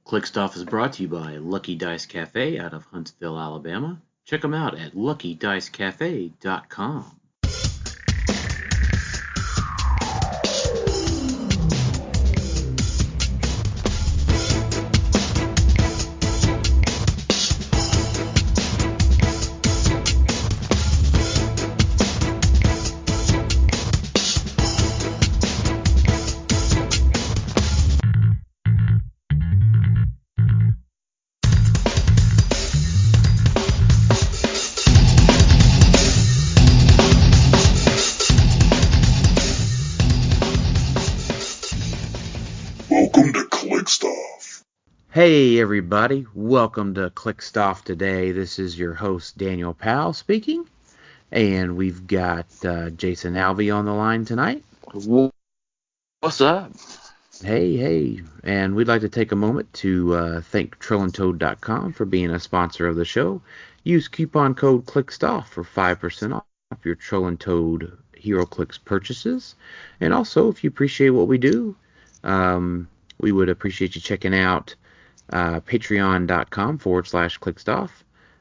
Click Stuff is brought to you by Lucky Dice Cafe out of Huntsville, Alabama. Check them out at luckydicecafe.com. Welcome to Click Stuff. Hey everybody, welcome to Click Stuff today. This is your host Daniel Powell speaking, and we've got Jason Alvey on the line tonight. What's up? Hey, and we'd like to take a moment to thank TrillandToad.com for being a sponsor of the show. Use coupon code ClickStuff for 5% off your Troll and Toad HeroClix purchases. And also, if you appreciate what we do, we would appreciate you checking out patreon.com/clickstuff.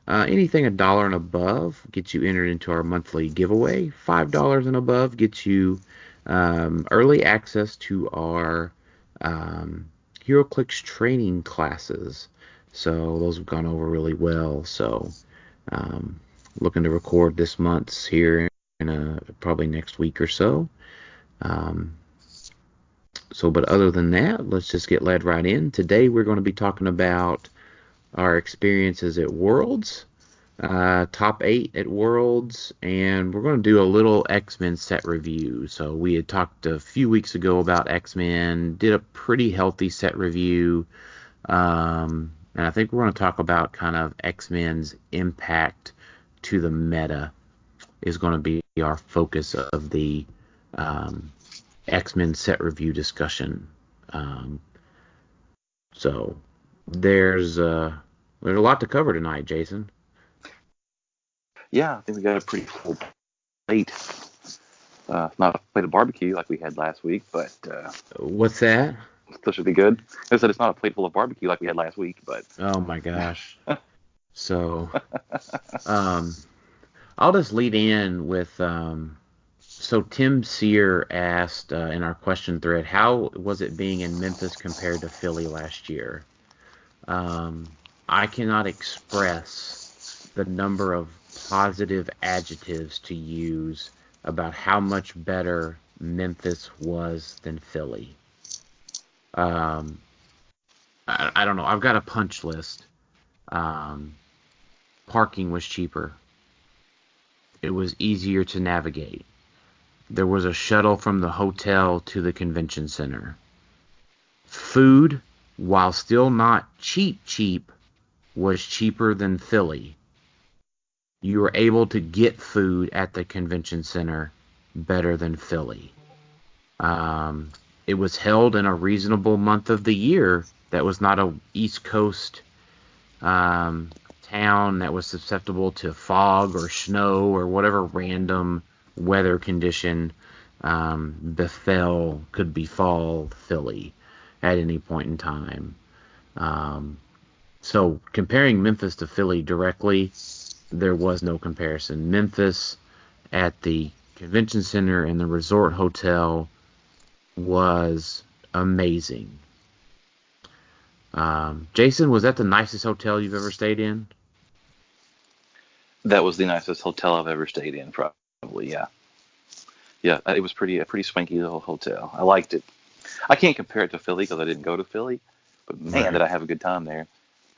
Anything $1 and above gets you entered into our monthly giveaway. $5 and above gets you early access to our HeroClix training classes. So those have gone over really well. So looking to record this month's here in probably next week or so. But other than that, let's just get led right in. Today we're going to be talking about our experiences at Worlds, top 8 at Worlds, and we're going to do a little X-Men set review. So we had talked a few weeks ago about X-Men, did a pretty healthy set review, and I think we're going to talk about kind of X-Men's impact to the meta is going to be our focus of the X-Men set review discussion. So there's a lot to cover tonight, Jason. Yeah, I think we got a pretty full plate. Not a plate of barbecue like we had last week, but What's that? still should be good. I said it's not a plate full of barbecue like we had last week, but Oh my gosh. So I'll just lead in with so Tim Sear asked in our question thread, how was it being in Memphis compared to Philly last year? I cannot express the number of positive adjectives to use about how much better Memphis was than Philly. I don't know. I've got a punch list. Parking was cheaper. It was easier to navigate. There was a shuttle from the hotel to the convention center. Food, while still not cheap, was cheaper than Philly. You were able to get food at the convention center better than Philly. It was held in a reasonable month of the year that was not a East Coast town that was susceptible to fog or snow or whatever random weather condition could befall Philly at any point in time. So comparing Memphis to Philly directly, there was no comparison. Memphis at the convention center and the resort hotel was amazing. Jason, was that the nicest hotel you've ever stayed in? that was the nicest hotel I've ever stayed in, probably. Yeah, it was a pretty swanky little hotel. I liked it. I can't compare it to Philly because I didn't go to Philly, but man, Right. did I have a good time there.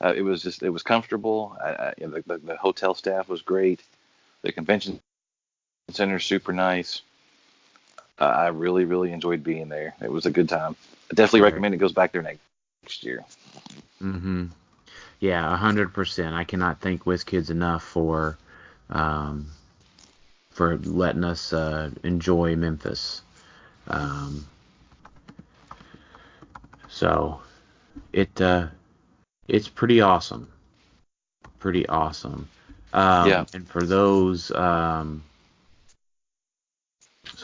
It was comfortable. The hotel staff was great. The convention center super nice. I really, really enjoyed being there. It was a good time. I definitely Right. recommend it goes back there next year. Mm-hmm. Yeah, 100%. I cannot thank WizKids enough um, for letting us enjoy Memphis. Um, so it's pretty awesome. Pretty awesome. Yeah, And for those, so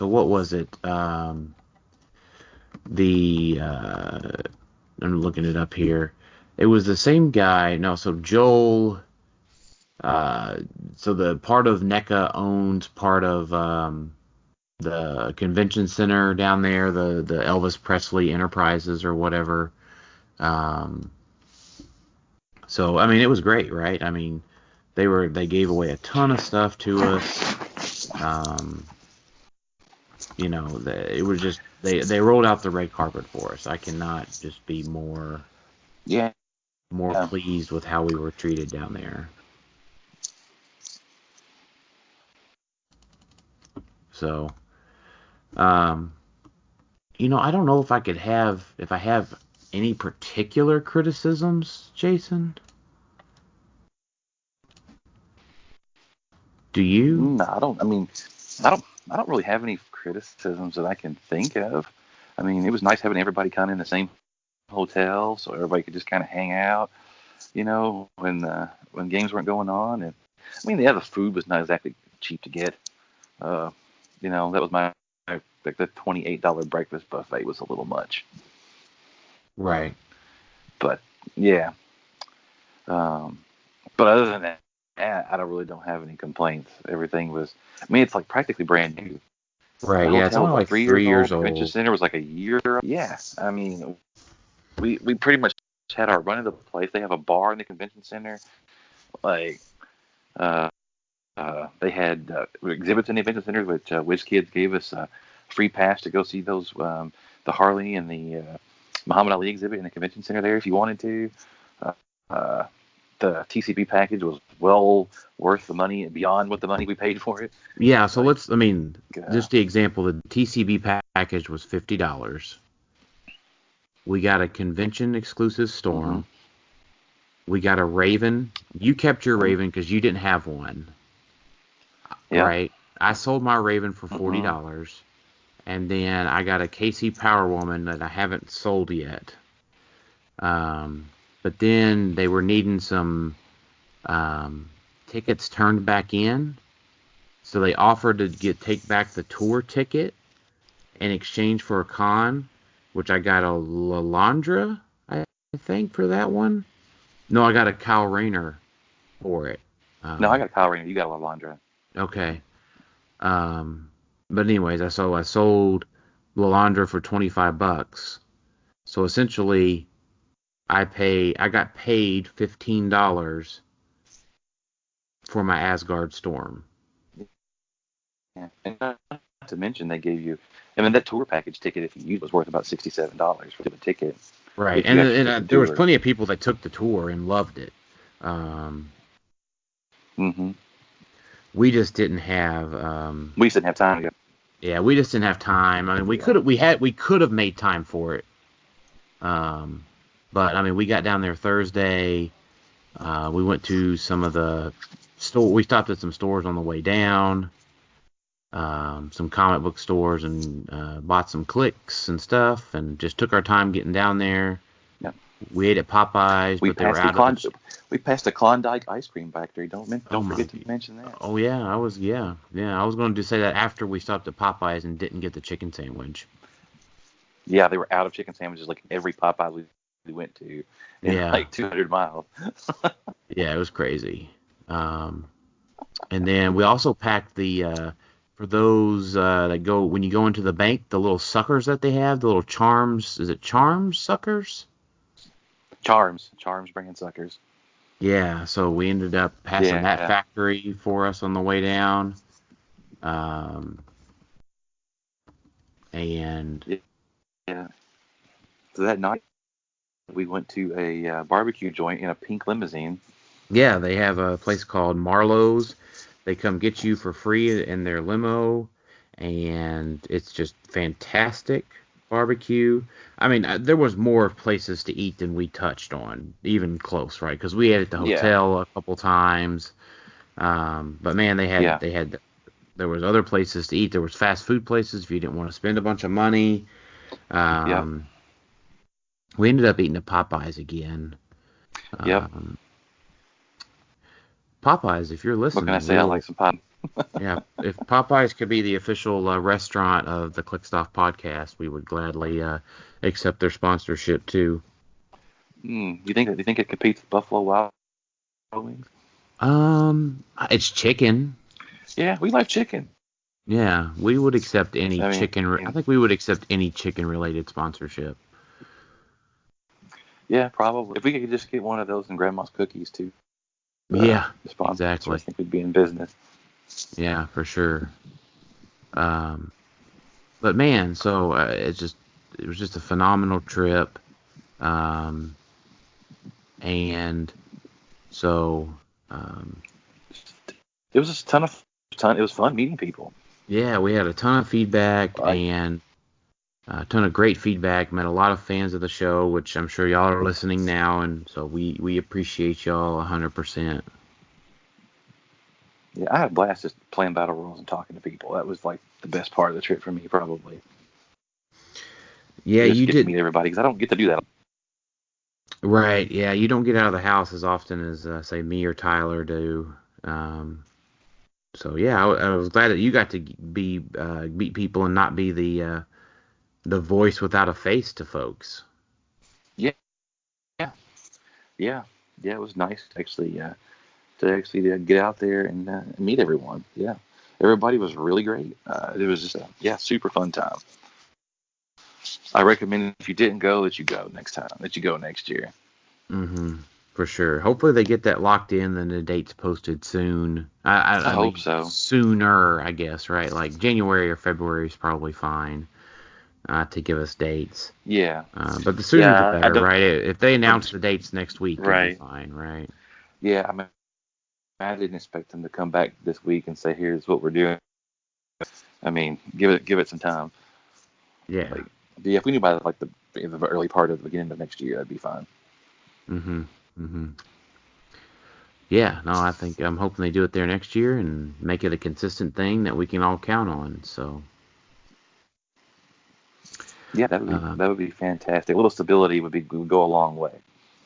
what was it? The I'm looking it up here. It was the same guy. No, so Joel. So the part of NECA owns part of the convention center down there, the Elvis Presley Enterprises or whatever. Um, so I mean, it was great, right? I mean, they gave away a ton of stuff to us. Um, it was just they rolled out the red carpet for us. I cannot just be Yeah. more pleased with how we were treated down there. So, um, I don't know if I have any particular criticisms, Jason. Do you? No, I don't. I mean, I don't. I don't really have any criticisms that I can think of. I mean, it was nice having everybody kind of in the same hotel, so everybody could just kind of hang out. When games weren't going on, and I mean, the food was not exactly cheap to get. Uh, that was like the $28 breakfast buffet was a little much. Right. But yeah. Um, but other than that, I don't have any complaints. Everything was. I mean, it's like practically brand new. The Right. Yeah, it's hotel only was like like 3 years 3 years old. The convention old. center was like a year. Yeah. I mean, we pretty much had our run of the place. They have a bar in the convention center. Like, uh, they had exhibits in the convention center, which Whiz Kids gave us a free pass to go see those, the Harley and the Muhammad Ali exhibit in the convention center there if you wanted to. Uh, uh, the TCB package was well worth the money and beyond what the money we paid for it. Yeah, so Like, just the example, the TCB package was $50. We got a convention exclusive mm-hmm. storm. We got a Raven. You kept your Raven because you didn't have one. Yeah. Right? I sold my Raven for $40. Mm-hmm. And then I got a KC Power Woman that I haven't sold yet. But then they were needing some tickets turned back in. So they offered to take back the tour ticket in exchange for a con, which I got a Lalandra, I think, for that one. No, I got a Kyle Rayner for it. No, I got a Kyle Rayner. You got a Lalandra. Okay. But anyways, I sold Lalandra for $25. So essentially, I got paid $15 for my Asgard Storm. Yeah, and not to mention they gave you. I mean, that tour package ticket, if you used, was worth about $67 for the ticket. Right, and there was plenty of people that took the tour and loved it. Mm-hmm. We just didn't have. We just didn't have time to go. Yeah, we just didn't have time. I mean, we could have made time for it. But I mean, we got down there Thursday. We went to some of the store. We stopped at some stores on the way down. Some comic book stores and bought some clicks and stuff, and just took our time getting down there. Yeah. We ate at Popeyes, but they were out of the... We passed the Klondike ice cream factory. Don't forget to mention that. Oh yeah, I was going to say that after we stopped at Popeyes and didn't get the chicken sandwich. Yeah, they were out of chicken sandwiches like every Popeyes we went to in like 200 miles. Yeah, it was crazy. And then we also packed the for those that go when you go into the bank, the little suckers that they have, the little charms. Is it charms suckers? Charms bringing suckers. Yeah, so we ended up passing that factory for us on the way down. And yeah, so that night we went to a barbecue joint in a pink limousine. Yeah, they have a place called Marlowe's. They come get you for free in their limo, and it's just fantastic barbecue. I mean, there was more places to eat than we touched on, even close, right? Because we ate at the hotel a couple times. But man, there was other places to eat. There was fast food places if you didn't want to spend a bunch of money. We ended up eating at Popeyes again. Popeyes, if you're listening. What can I say? I like some pop. Yeah, if Popeyes could be the official restaurant of the Clickstuff podcast, we would gladly accept their sponsorship too. You think it competes with Buffalo Wild Wings? It's chicken. Yeah, we like chicken. Yeah, we would accept any I chicken. I mean, think we would accept any chicken-related sponsorship. yeah, probably. If we could just get one of those and Grandma's cookies too, Yeah, the sponsor, I exactly. think we'd be in business. Yeah, for sure. Um, but man, so it was just a phenomenal trip. Um, and so It was just a ton. It was fun meeting people. yeah, we had a ton of feedback Like, and a ton of great feedback. Met a lot of fans of the show, which I'm sure y'all are listening now, and so we appreciate y'all 100%. yeah, I had a blast just playing battle royals and talking to people. That was like the best part of the trip for me, probably. Yeah, Just you get to did. meet everybody because I don't get to do that. Right. Yeah, you don't get out of the house as often as say me or Tyler do. Um, so yeah, I was glad that you got to be meet people and not be the voice without a face to folks. Yeah, yeah, yeah, yeah. It was nice to actually get out there and meet everyone. Yeah, everybody was really great. It was just a super fun time. I recommend if you didn't go that you go next time, that you go next year. Hmm. For sure. Hopefully they get that locked in and the date's posted soon. I I hope mean so. sooner, I guess, right? Like January or February is probably fine to give us dates. Yeah, But the sooner the yeah. I better, don't. right? If they announce the dates next week, it'll be Right. fine, right? Yeah, I didn't expect them to come back this week and say, "Here's what we're doing." I mean, give it some time. Yeah. Like, yeah, if we knew by like the early part of the beginning of next year, that'd be fine. Mhm. Mhm. Yeah. No, I think I'm hoping they do it there next year and make it a consistent thing that we can all count on. So, Yeah, that would be uh, that would be fantastic. A little stability would go a long way.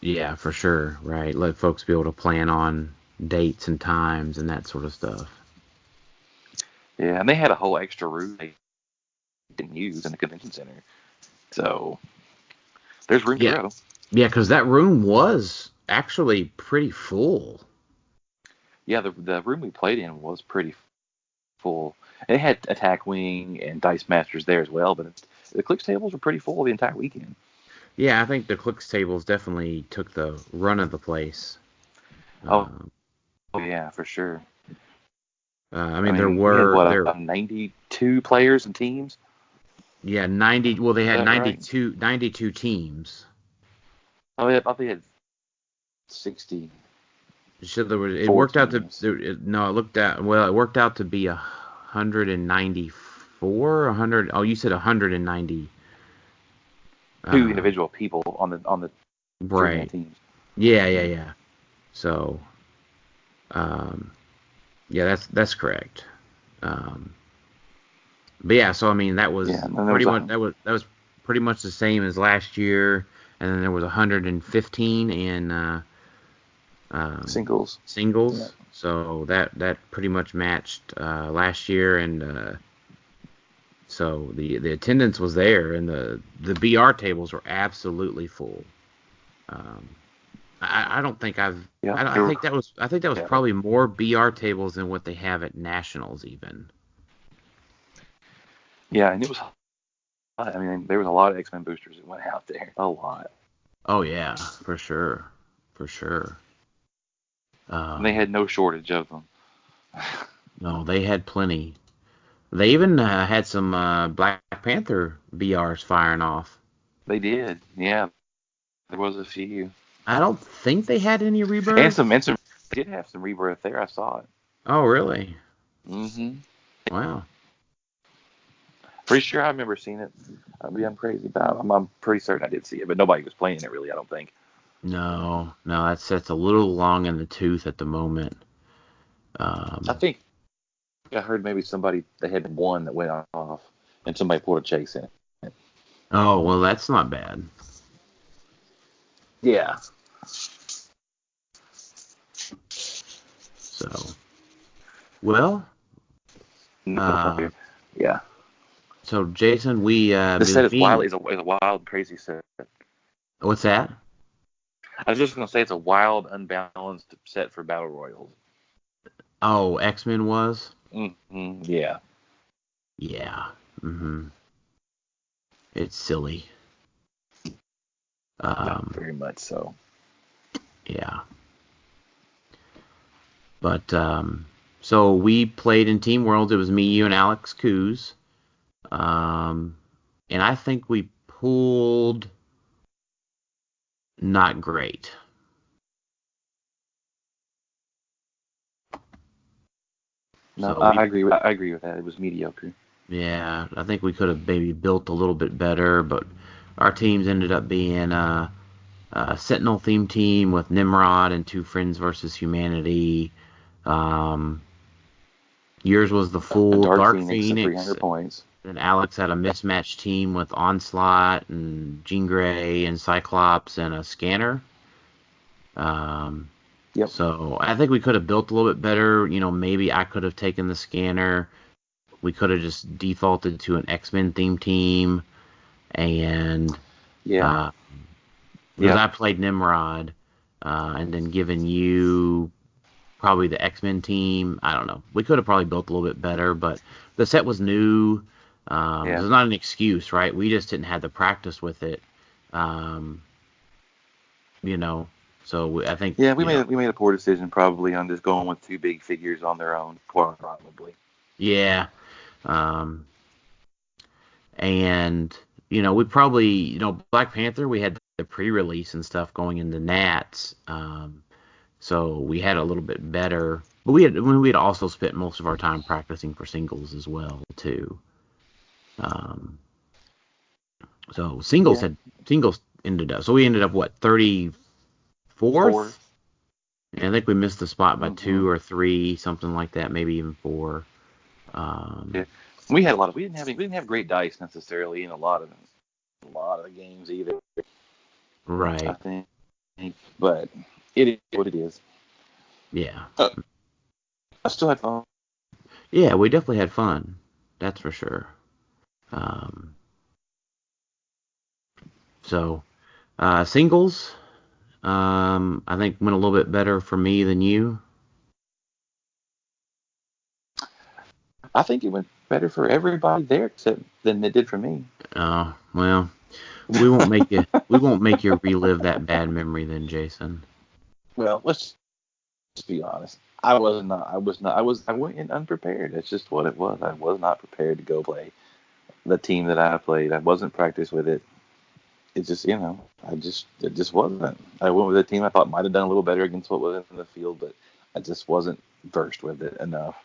yeah, for sure, right? Let folks be able to plan on dates and times and that sort of stuff. Yeah, and they had a whole extra room they didn't use in the convention center, so there's room to Yeah. grow. Yeah, because that room was actually pretty full. Yeah, the room we played in was pretty full. It had Attack Wing and Dice Masters there as well, but the clicks tables were pretty full the entire weekend. Yeah, I think the clicks tables definitely took the run of the place. Oh, Um, yeah, for sure. I I mean, mean, we had what 92 players and teams. yeah, 90, well, they Is had that right? 92 teams. Oh, yeah, I think they had 64 So it worked out to, teams. no, it looked at, well, it worked out to be 194, 100, oh, you said 190. Two Uh, individual people on the three-man right. teams. Yeah, yeah, yeah. So, um, yeah, that's correct. Um, but yeah, so I mean, that Yeah, was and then there pretty was much a that was pretty much the same as last year, and then there was 115 in singles. Yeah, singles. So that pretty much matched last year, and so the attendance was there, and the BR tables were absolutely full. Um, I don't think yeah, I think that was yeah, probably more BR tables than what they have at nationals even. yeah, and it was. I mean, there was a lot of X-Men boosters that went out there. A lot. Oh yeah, for sure, for sure. And they Um, had no shortage of them. no, they had plenty. They even had some Black Panther BRs firing off. They did. Yeah, there was a few, I don't think they had any and rebirth. some did have some rebirth there. I saw it. Oh really? Hmm. Wow. Pretty sure I remember seeing it. I'm crazy, but I'm pretty certain I did see it, but nobody was playing it really. I don't think. No, no, that's a little long in the tooth at the moment. I Um, think I heard maybe somebody they had one that went off, and somebody pulled a chase in it. oh well, that's not bad. Yeah. So, well, uh, Yeah. so Jason, we This set is me wild. and Is a wild, crazy set. what's that? I was just gonna say it's a wild, unbalanced set for battle royals. Oh, X-Men was? Yeah. Yeah. It's silly. Very much so. Yeah. But so we played in Team Worlds. It was me, you, and Alex Coos. And I think we pulled not great. No, So I agree. I agree with that. It was mediocre. yeah, I think we could have maybe built a little bit better, but our teams ended up being a Sentinel theme team with Nimrod and Two Friends versus Humanity. Um, yours was the A full Dark Dark Phoenix at Phoenix. 300 points. And Alex had a mismatched team with Onslaught and Jean Grey and Cyclops and a Scanner. Yep. So I think we could have built a little bit better. Maybe I could have taken the Scanner. We could have just defaulted to an X-Men theme team. And Yeah. because I played Nimrod, and then given you probably the X-Men team. I don't know. We could have probably built a little bit better, but the set was new. Yeah. There's not an excuse, right? We just didn't have the practice with it. Um, you know, so I think Yeah, we made a poor decision probably on just going with two big figures on their own, probably. yeah. Um, and we probably Black Panther. We had the pre-release and stuff going into Nats. So we had a little bit better, but we had also spent most of our time practicing for singles as well too. Um, so Yeah. singles ended up. So we ended up what 34th. Fourth. And I think we missed the spot by Mm-hmm. 2 or 3, something like that, maybe even 4. Yeah. We had a lot of. We didn't have great dice necessarily in a lot of the games either. I Right. think, but it is what it is. Yeah. I still had fun. Yeah, we definitely had fun. That's for sure. Um, so singles, I think went a little bit better for me than you. I think it went better for everybody there except than it did for me. Well, we won't make you relive that bad memory then, Jason. Well, let's just be honest. I went in unprepared. That's just what it was. I was not prepared to go play the team that I played. I wasn't practiced with it. It just, it just wasn't. I went with a team I thought might have done a little better against what was in the field, but I just wasn't versed with it enough.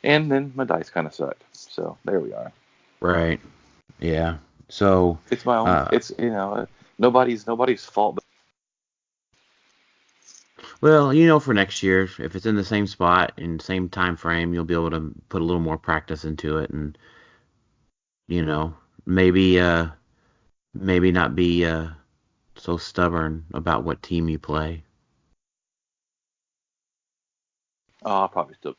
And then my dice kind of sucked. So there we are. Right. Yeah. So, It's my own. It's nobody's fault. well, for next year, if it's in the same spot in same time frame, you'll be able to put a little more practice into it, and you know, maybe maybe not be so stubborn about what team you play. Oh, I'll probably still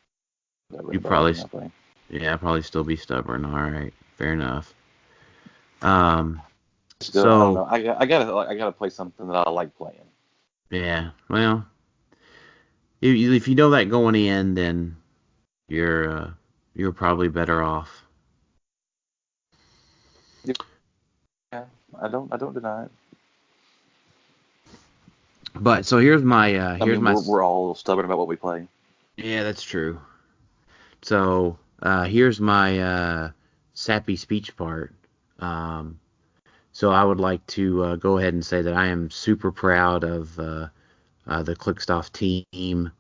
You about what probably, team I play. yeah, probably still be stubborn. All right, fair enough. Um, Still, I don't so know. I gotta play something that I like playing. yeah, well, if you know that going in, then you're uh, you're probably better off. Yeah, I don't deny it. But so here's my I mean, we're all stubborn about what we play. yeah, that's true. So here's my sappy speech part. Um, so I would like to go ahead and say that I am super proud of the Clickstuff team.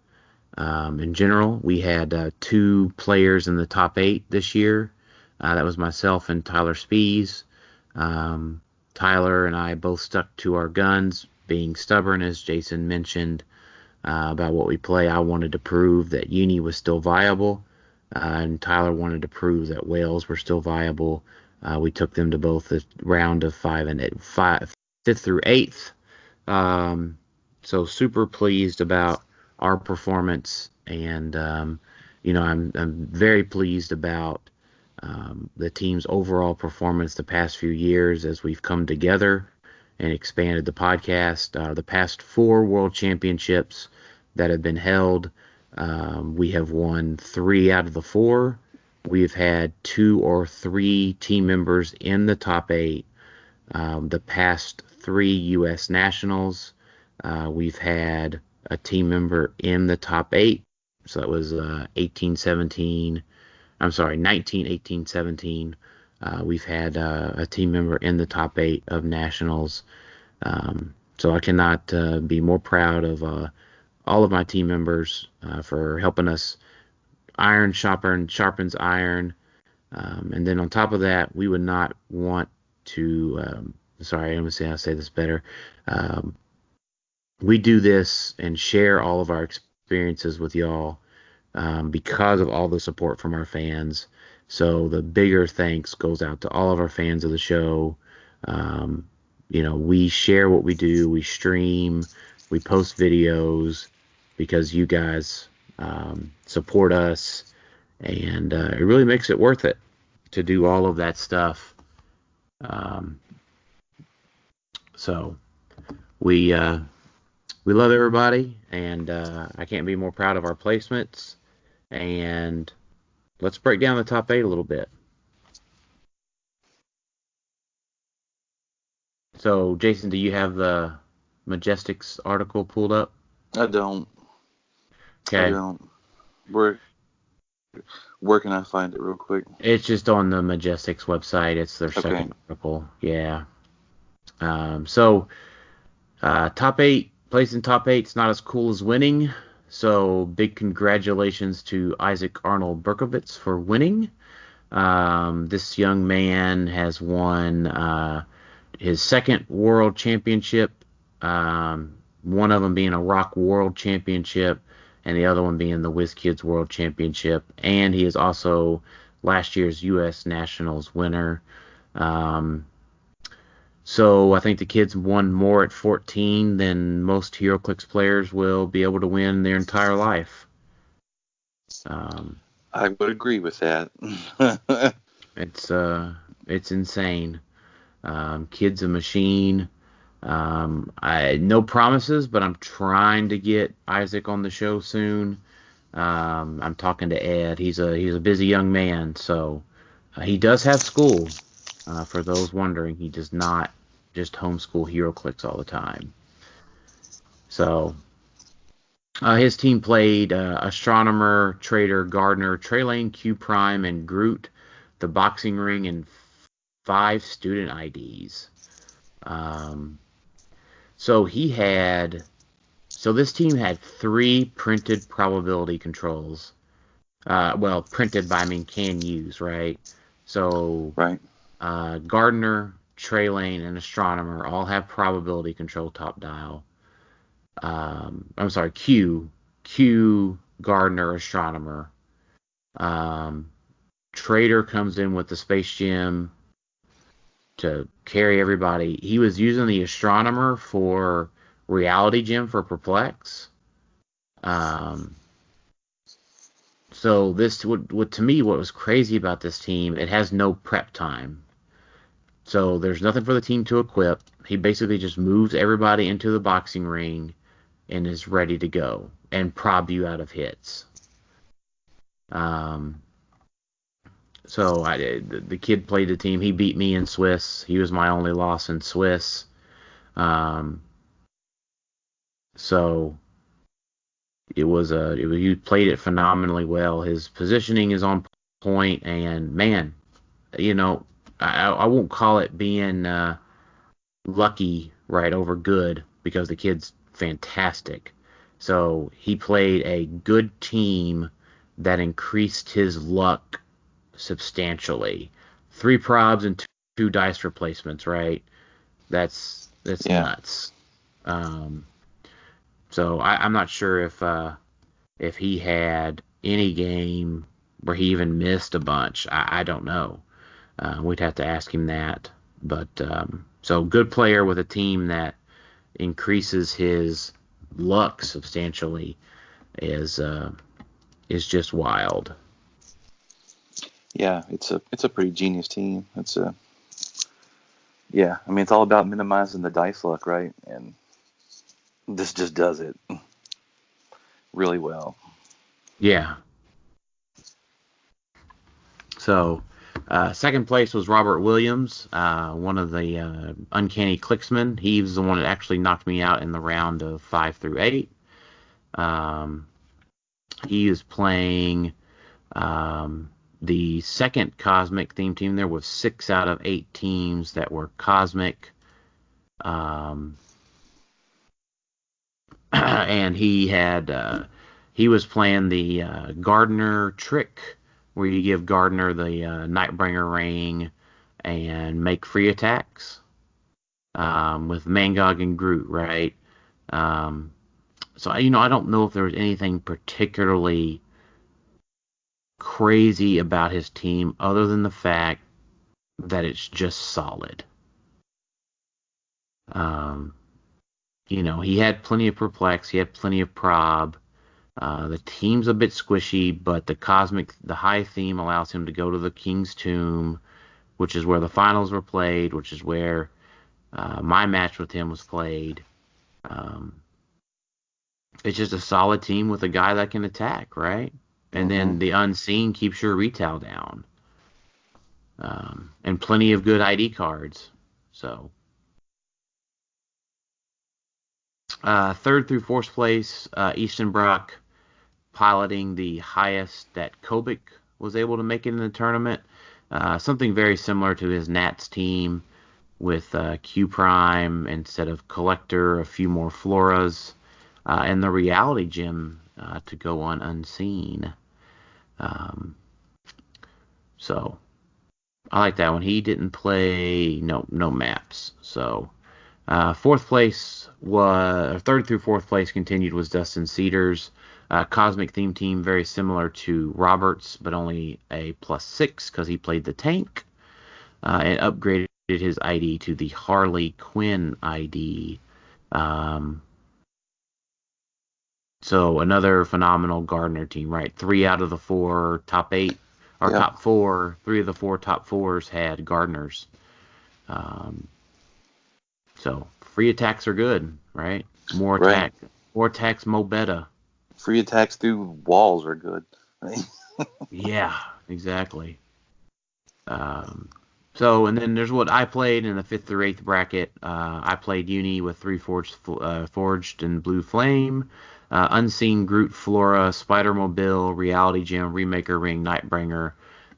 In general, we had 2 players in the top 8 this year. That was myself and Tyler Spees. Um, Tyler and I both stuck to our guns, being stubborn, as Jason mentioned, about what we play. I wanted to prove that Uni was still viable, and Tyler wanted to prove that Wales were still viable. We took them to both the round of 5th through 8th. So super pleased about our performance, and I'm very pleased about the team's overall performance the past few years as we've come together and expanded the podcast. The past 4 world championships that have been held, we have won 3 out of the 4. We've had 2 or 3 team members in the top 8. The past 3 U.S. nationals, we've had a team member in the top 8. So that was 19, 18, 17. We've had a team member in the top 8 of nationals. So I cannot be more proud of all of my team members for helping us. Iron sharpens iron. And then on top of that, we would not want to, sorry, let me see how to say this better. We do this and share all of our experiences with y'all because of all the support from our fans. So the bigger thanks goes out to all of our fans of the show. We share what we do. We stream. We post videos because you guys support us. And it really makes it worth it to do all of that stuff. So we love everybody, and I can't be more proud of our placements. And let's break down the top 8 a little bit. So, Jason, do you have the Majestics article pulled up? I don't. Okay. I don't. Where can I find it real quick? It's just on the Majestics website. It's their second article. Yeah. Top 8, placing top 8 is not as cool as winning. So big congratulations to Isaac Arnold Berkovitz for winning. This young man has won his second world championship, one of them being a Rock World Championship, and the other one being the WizKids World Championship. And he is also last year's U.S. Nationals winner. So I think the kids won more at 14 than most HeroClix players will be able to win their entire life. I would agree with that. It's insane. Kid's a machine. No promises, but I'm trying to get Isaac on the show soon. I'm talking to Ed. He's a busy young man, so he does have school. For those wondering, he does not just homeschool HeroClix all the time. So his team played Astronomer, Trader, Gardner, Traylane, Q Prime, and Groot, the boxing ring, and 5 student IDs. So this team had 3 printed probability controls. Printed by, I mean, can use, right? So right. Gardner, Traylane, and Astronomer all have probability control top dial. Q, Gardner, Astronomer. Trader comes in with the Space Gem to carry everybody. He was using the Astronomer for Reality Gem for Perplex. So this would to me, what was crazy about this team, it has no prep time. So there's nothing for the team to equip. He basically just moves everybody into the boxing ring and is ready to go and prob you out of hits. So the kid played the team. He beat me in Swiss. He was my only loss in Swiss. So he played it phenomenally well. His positioning is on point, and man, I won't call it being lucky right over good, because the kid's fantastic. So he played a good team that increased his luck substantially. 3 probs and 2 dice replacements, right? That's nuts. So I'm not sure if he had any game where he even missed a bunch. I don't know. We'd have to ask him that. But so good player with a team that increases his luck substantially is just wild. Yeah, it's a pretty genius team. Yeah, I mean, it's all about minimizing the dice luck, right? And this just does it really well. Yeah. So, second place was Robert Williams, one of the Uncanny Clicksmen. He was the one that actually knocked me out in the round of 5 through 8. He is playing the second Cosmic theme team. There was 6 out of 8 teams that were Cosmic. And he was playing the Gardener trick, where you give Gardener the Nightbringer ring and make free attacks with Mangog and Groot, right? So I don't know if there was anything particularly crazy about his team other than the fact that it's just solid. He had plenty of Perplex, he had plenty of Prob. The team's a bit squishy, but the high theme allows him to go to the King's Tomb, which is where the finals were played, which is where my match with him was played. It's just a solid team with a guy that can attack, right? And then the Unseen keeps your retail down. And plenty of good ID cards. So, third through fourth place, Eastenbrock piloting the highest that Kobik was able to make it in the tournament. Something very similar to his Nats team with Q Prime instead of Collector, a few more Floras, and the Reality Gem to go on Unseen. So I like that one. He didn't play no maps. So third through fourth place continued was Dustin Cedars. Cosmic theme team, very similar to Roberts, but only a +6 because he played the tank, and upgraded his ID to the Harley Quinn ID. So another phenomenal Gardner team, right? 3 out of the 4 top 8, or top 4, 3 of the 4 top 4s had Gardners. So free attacks are good, right? More attacks, more better. Free attacks through walls are good. Yeah, exactly. So, and then there's what I played in the 5th through 8th bracket. I played Uni with 3 Forged in Blue Flame, Unseen Groot Flora, Spider-Mobile, Reality Gem, Remaker Ring, Nightbringer,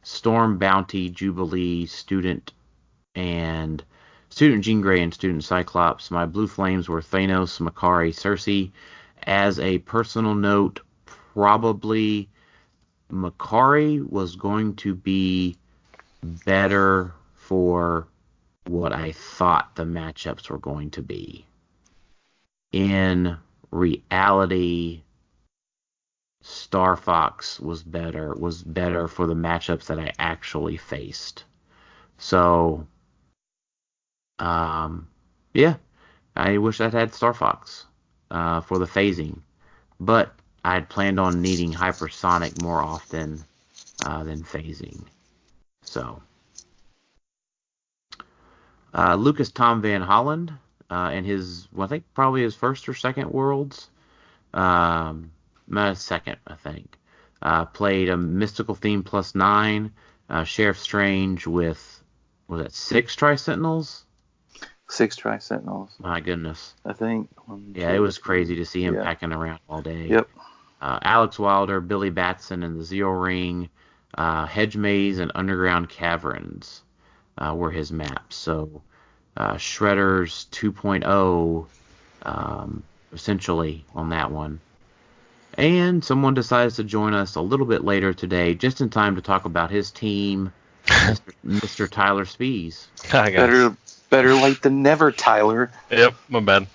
Storm Bounty, Jubilee, Student Jean Grey, and Student Cyclops. My Blue Flames were Thanos, Makari, Cersei. As a personal note, probably Makari was going to be better for what I thought the matchups were going to be. In reality, Star Fox was better for the matchups that I actually faced. So, yeah, I wish I'd had Star Fox for the phasing, but I had planned on needing Hypersonic more often than phasing. So, Lucas Tom Van Holland in his, I think probably his first or second Worlds, second, I think, played a mystical theme +9, Sheriff Strange with, was that 6 Tri-Sentinels? 6 Tri-Sentinels. My goodness. I think. It was crazy to see him packing around all day. Yep. Alex Wilder, Billy Batson, and the Zero Ring, Hedge Maze, and Underground Caverns were his maps. So Shredder's 2.0 essentially on that one. And someone decides to join us a little bit later today, just in time to talk about his team, Mr. Tyler Spees. Better late than never, Tyler. Yep, my bad.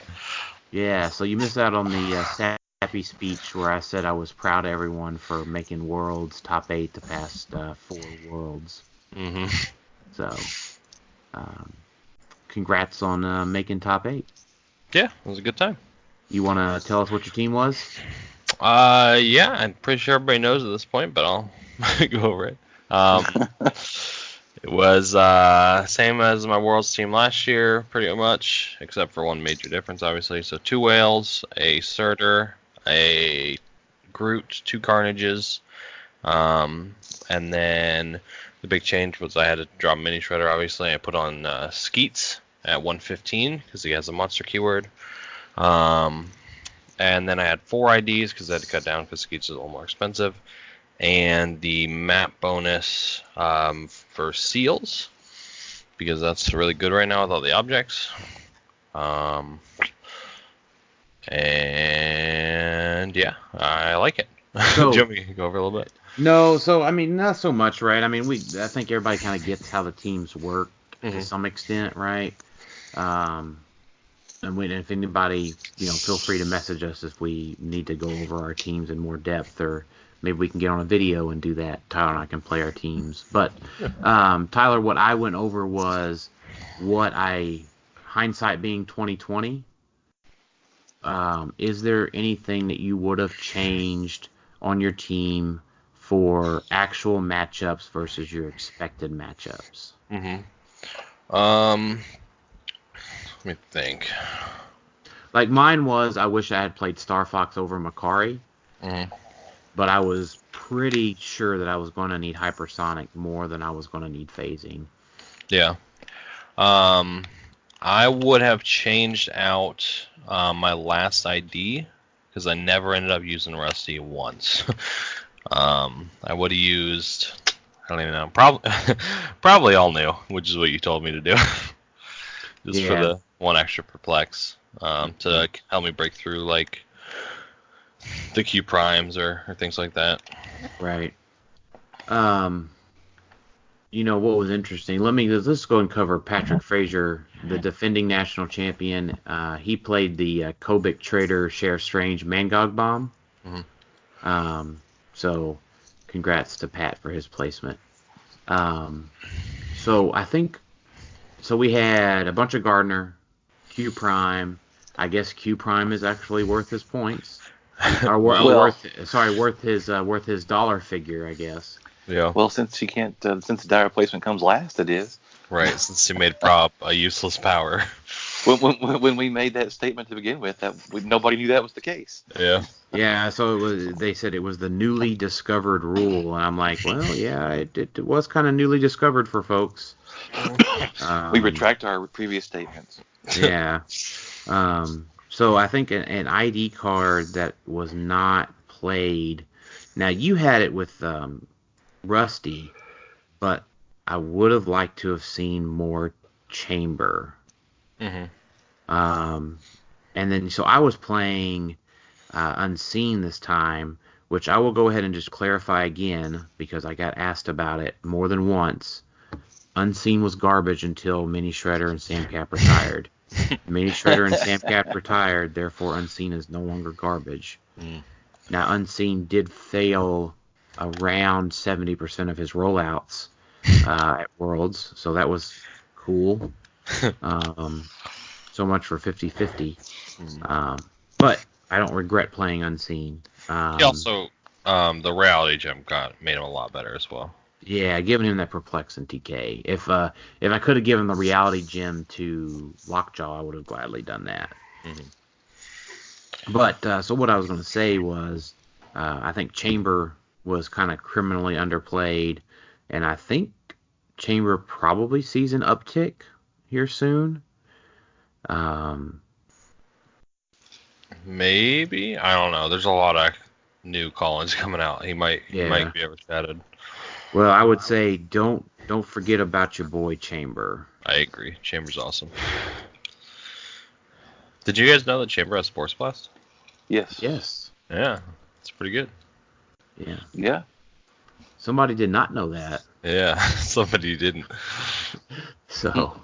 Yeah, so you missed out on the happy speech where I said I was proud of everyone for making Worlds top 8 the past 4 Worlds. Mm-hmm. So, congrats on making top 8. Yeah, it was a good time. You want to tell us what your team was? Yeah, I'm pretty sure everybody knows at this point, but I'll go over it. It was same as my Worlds team last year, pretty much, except for one major difference, obviously. So 2 Whales, a Surtur, a Groot, 2 Carnages, and then the big change was I had to drop Mini Shredder, obviously. I put on Skeets at 115 because he has a monster keyword. And then I had 4 IDs because I had to cut down because Skeets is a little more expensive. And the map bonus for Seals because that's really good right now with all the objects. And yeah, I like it. So, do you want me to go over a little bit? No, so I mean, not so much, right? I mean, I think everybody kind of gets how the teams work to some extent, right? And if anybody, feel free to message us if we need to go over our teams in more depth, or maybe we can get on a video and do that. Tyler and I can play our teams. But Tyler, what I went over was hindsight being 2020. Is there anything that you would have changed on your team for actual matchups versus your expected matchups? Let me think. Like mine was, I wish I had played Star Fox over Macari, but I was pretty sure that I was going to need Hypersonic more than I was going to need phasing. Yeah. I would have changed out my last ID because I never ended up using Rusty once. I would have used, I don't even know, probably all new, which is what you told me to do. Just for the 1 extra perplex to help me break through like the Q primes or things like that. Right. What was interesting? Let's go and cover Patrick Frazier, the defending national champion. He played the Kobik Trader Sheriff Strange Mangog Bomb. So congrats to Pat for his placement. So we had a bunch of Gardner, Q Prime. I guess Q Prime is actually worth his points. Or worth his dollar figure, I guess. Yeah. Well, since he can't, since the die replacement comes last, it is. Right, since he made prop a useless power. When we made that statement to begin with, nobody knew that was the case. Yeah. Yeah, so they said it was the newly discovered rule, and I'm like, well, yeah, it was kind of newly discovered for folks. We retract our previous statements. Yeah. So I think an ID card that was not played. Now you had it with Rusty, but I would have liked to have seen more Chamber. And then so I was playing Unseen this time, which I will go ahead and just clarify again because I got asked about it more than once. Unseen was garbage until Mini Shredder and Samcap retired. Mini Shredder and Samcap retired, therefore Unseen is no longer garbage. Now Unseen did fail around 70% of his rollouts at Worlds, so that was cool. So much for 50-50. But I don't regret playing Unseen. He also, the reality gem made him a lot better as well. Yeah, giving him that perplex and TK. If I could have given the reality gem to Lockjaw, I would have gladly done that. But so what I was going to say was, I think Chamber was kind of criminally underplayed, and I think Chamber probably sees an uptick here soon. Maybe, I don't know. There's a lot of new call-ins coming out. He might be overshadowed. Well, I would say don't forget about your boy Chamber. I agree. Chamber's awesome. Did you guys know that Chamber has Force Blast? Yes. Yeah, it's pretty good. Yeah. Somebody did not know that. Yeah, somebody didn't. So,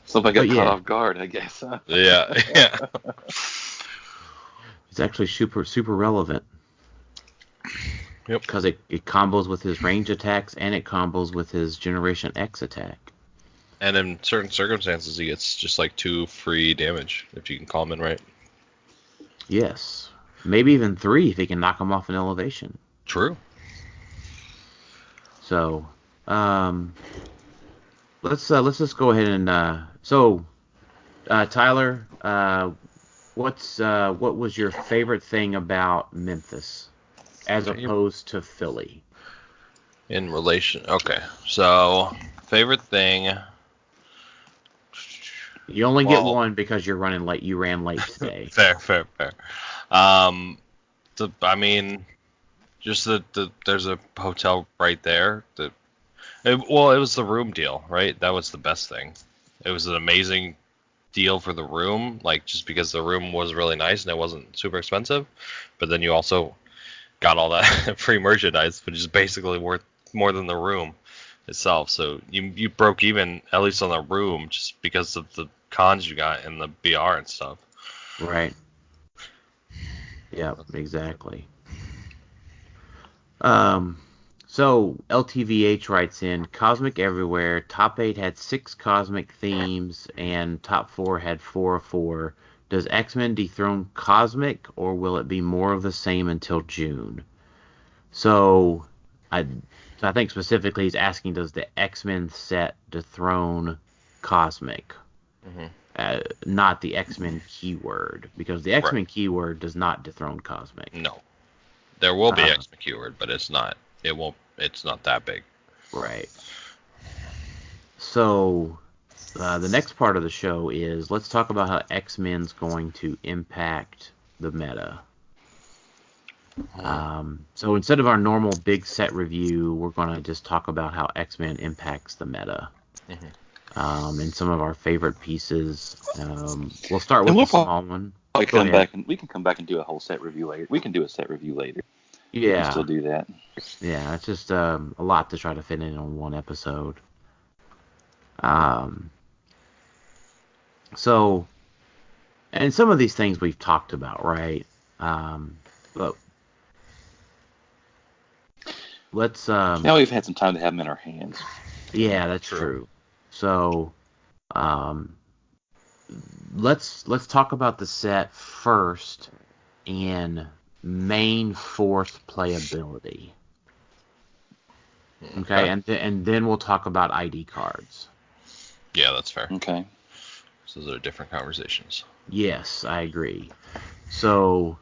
somebody got caught off guard, I guess. Huh? Yeah. It's actually super relevant. Yep. Because it combos with his range attacks and it combos with his Generation X attack. And in certain circumstances, he gets just like 2 free damage if you can call him in right. Yes. Maybe even 3 if he can knock him off an elevation. True. So, let's just go ahead and Tyler, what was your favorite thing about Memphis as opposed to Philly? In relation, okay. So, favorite thing. You only get one because you're running late. You ran late today. Fair. I mean, just there's a hotel right there. It was the room deal, right? That was the best thing. It was an amazing deal for the room, like just because the room was really nice and it wasn't super expensive. But then you also got all that free merchandise, which is basically worth more than the room itself. So you broke even, at least on the room, just because of the cons you got and the BR and stuff. Right. Yeah, exactly. So LTVH writes in, Cosmic Everywhere, top 8 had 6 cosmic themes, and top 4 had 4 of 4. Does X-Men dethrone Cosmic, or will it be more of the same until June? So I think specifically he's asking, does the X-Men set dethrone Cosmic? Not the X-Men keyword, because the X-Men keyword does not dethrone Cosmic. No. There will be X-Men keyword, but it's not that big. Right. So the next part of the show is, let's talk about how X-Men's going to impact the meta. So instead of our normal big set review, we're going to just talk about how X-Men impacts the meta. And some of our favorite pieces. We'll start with the small one. We can come back and do a whole set review later. We can do a set review later. Yeah. We can still do that. Yeah, it's just a lot to try to fit in on one episode. So, and some of these things we've talked about, right? But let's. Now we've had some time to have them in our hands. Yeah, that's true. So, let's talk about the set first and main force playability. Okay, and then we'll talk about ID cards. Yeah, that's fair. Okay. So those are different conversations. Yes, I agree. So,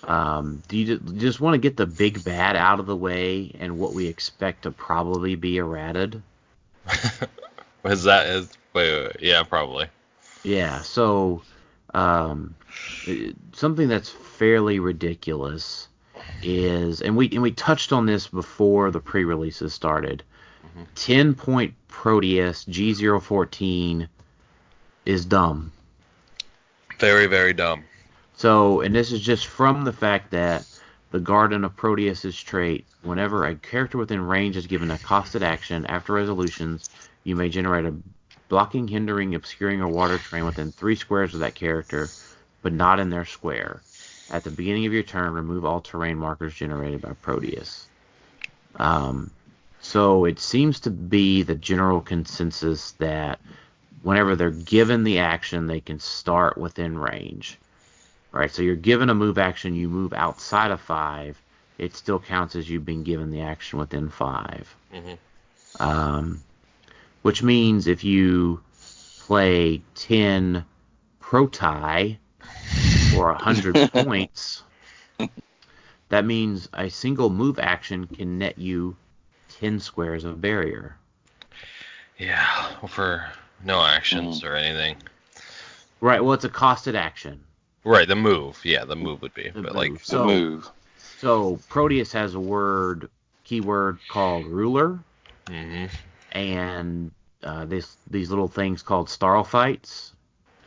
do you just want to get the big bad out of the way and what we expect to probably be errated? Wait, yeah, probably. Yeah, so something that's fairly ridiculous is, and we touched on this before the pre-releases started. 10-point Proteus G014 is dumb. Very, very dumb. So, and this is just from the fact that the Garden of Proteus's trait, whenever a character within range is given a costed action after resolutions, you may generate a blocking, hindering, obscuring, or water terrain within 3 squares of that character, but not in their square. At the beginning of your turn, remove all terrain markers generated by Proteus. So it seems to be the general consensus that whenever they're given the action, they can start within range. Right, so you're given a move action, you move outside of 5, it still counts as you being given the action within 5. Which means if you play 10 Proti for 100 points, that means a single move action can net you 10 squares of barrier. Yeah, for no actions or anything. Right, well, it's a costed action. Right, the move. Yeah, the move would be. But like the move. So Proteus has a keyword called ruler, and these little things called Starfights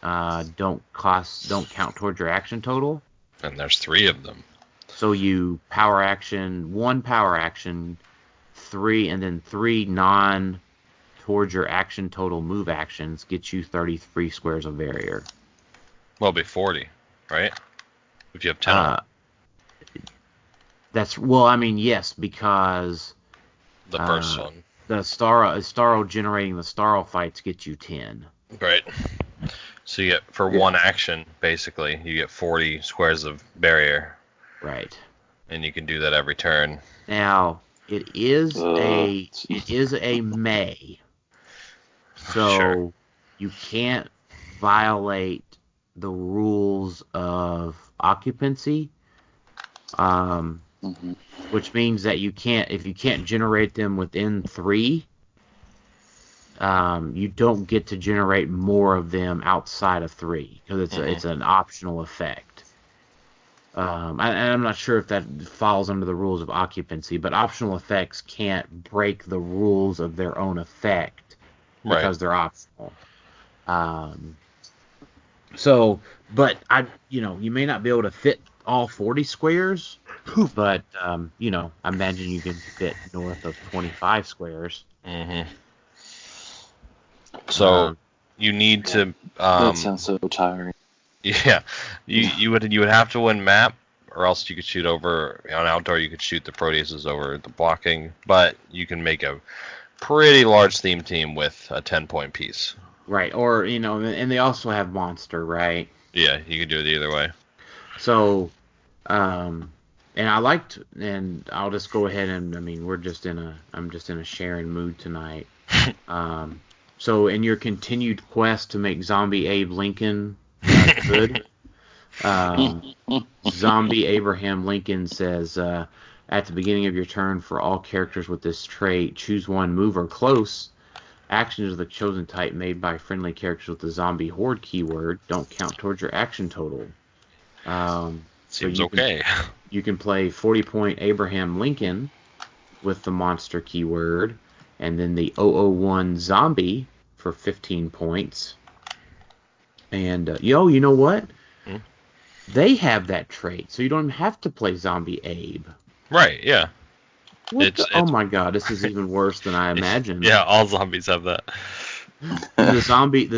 don't count towards your action total. And there's 3 of them. So you one power action, 3, and then 3 non towards your action total move actions get you 33 squares of barrier. Well, it'll be 40, right? If you have 10. Yes, because the first one. The Starro generating the Starfights gets you 10. Right. So you get, for one action, basically, you get 40 squares of barrier. Right. And you can do that every turn. Now, It is a may. So Sure. you can't violate the rules of occupancy, Mm-hmm. which means that if you can't generate them within 3, you don't get to generate more of them outside of 3 because it's an optional effect. I'm not sure if that falls under the rules of occupancy, but optional effects can't break the rules of their own effect because they're optional. But you may not be able to fit all 40 squares, but I imagine you can fit north of 25 squares. Mm-hmm. So you need to. That sounds so tiring. Yeah, you would have to win map, or else you could shoot over on outdoor. You could shoot the Proteuses over the blocking, but you can make a pretty large theme team with a 10-point piece. Right, or and they also have monster, right? Yeah, you can do it either way. So, and I'll just go ahead and I'm just in a sharing mood tonight. So in your continued quest to make Zombie Abe Lincoln good, Zombie Abraham Lincoln says, at the beginning of your turn, for all characters with this trait, choose one, move or close. Actions of the chosen type made by friendly characters with the zombie horde keyword don't count towards your action total. Seems okay. You can play 40-point Abraham Lincoln with the monster keyword, and then the 001 zombie for 15 points. And you know what? They have that trait, so you don't have to play Zombie Abe. Right, yeah. Oh my god, this is even worse than I imagined. Yeah, all zombies have that. The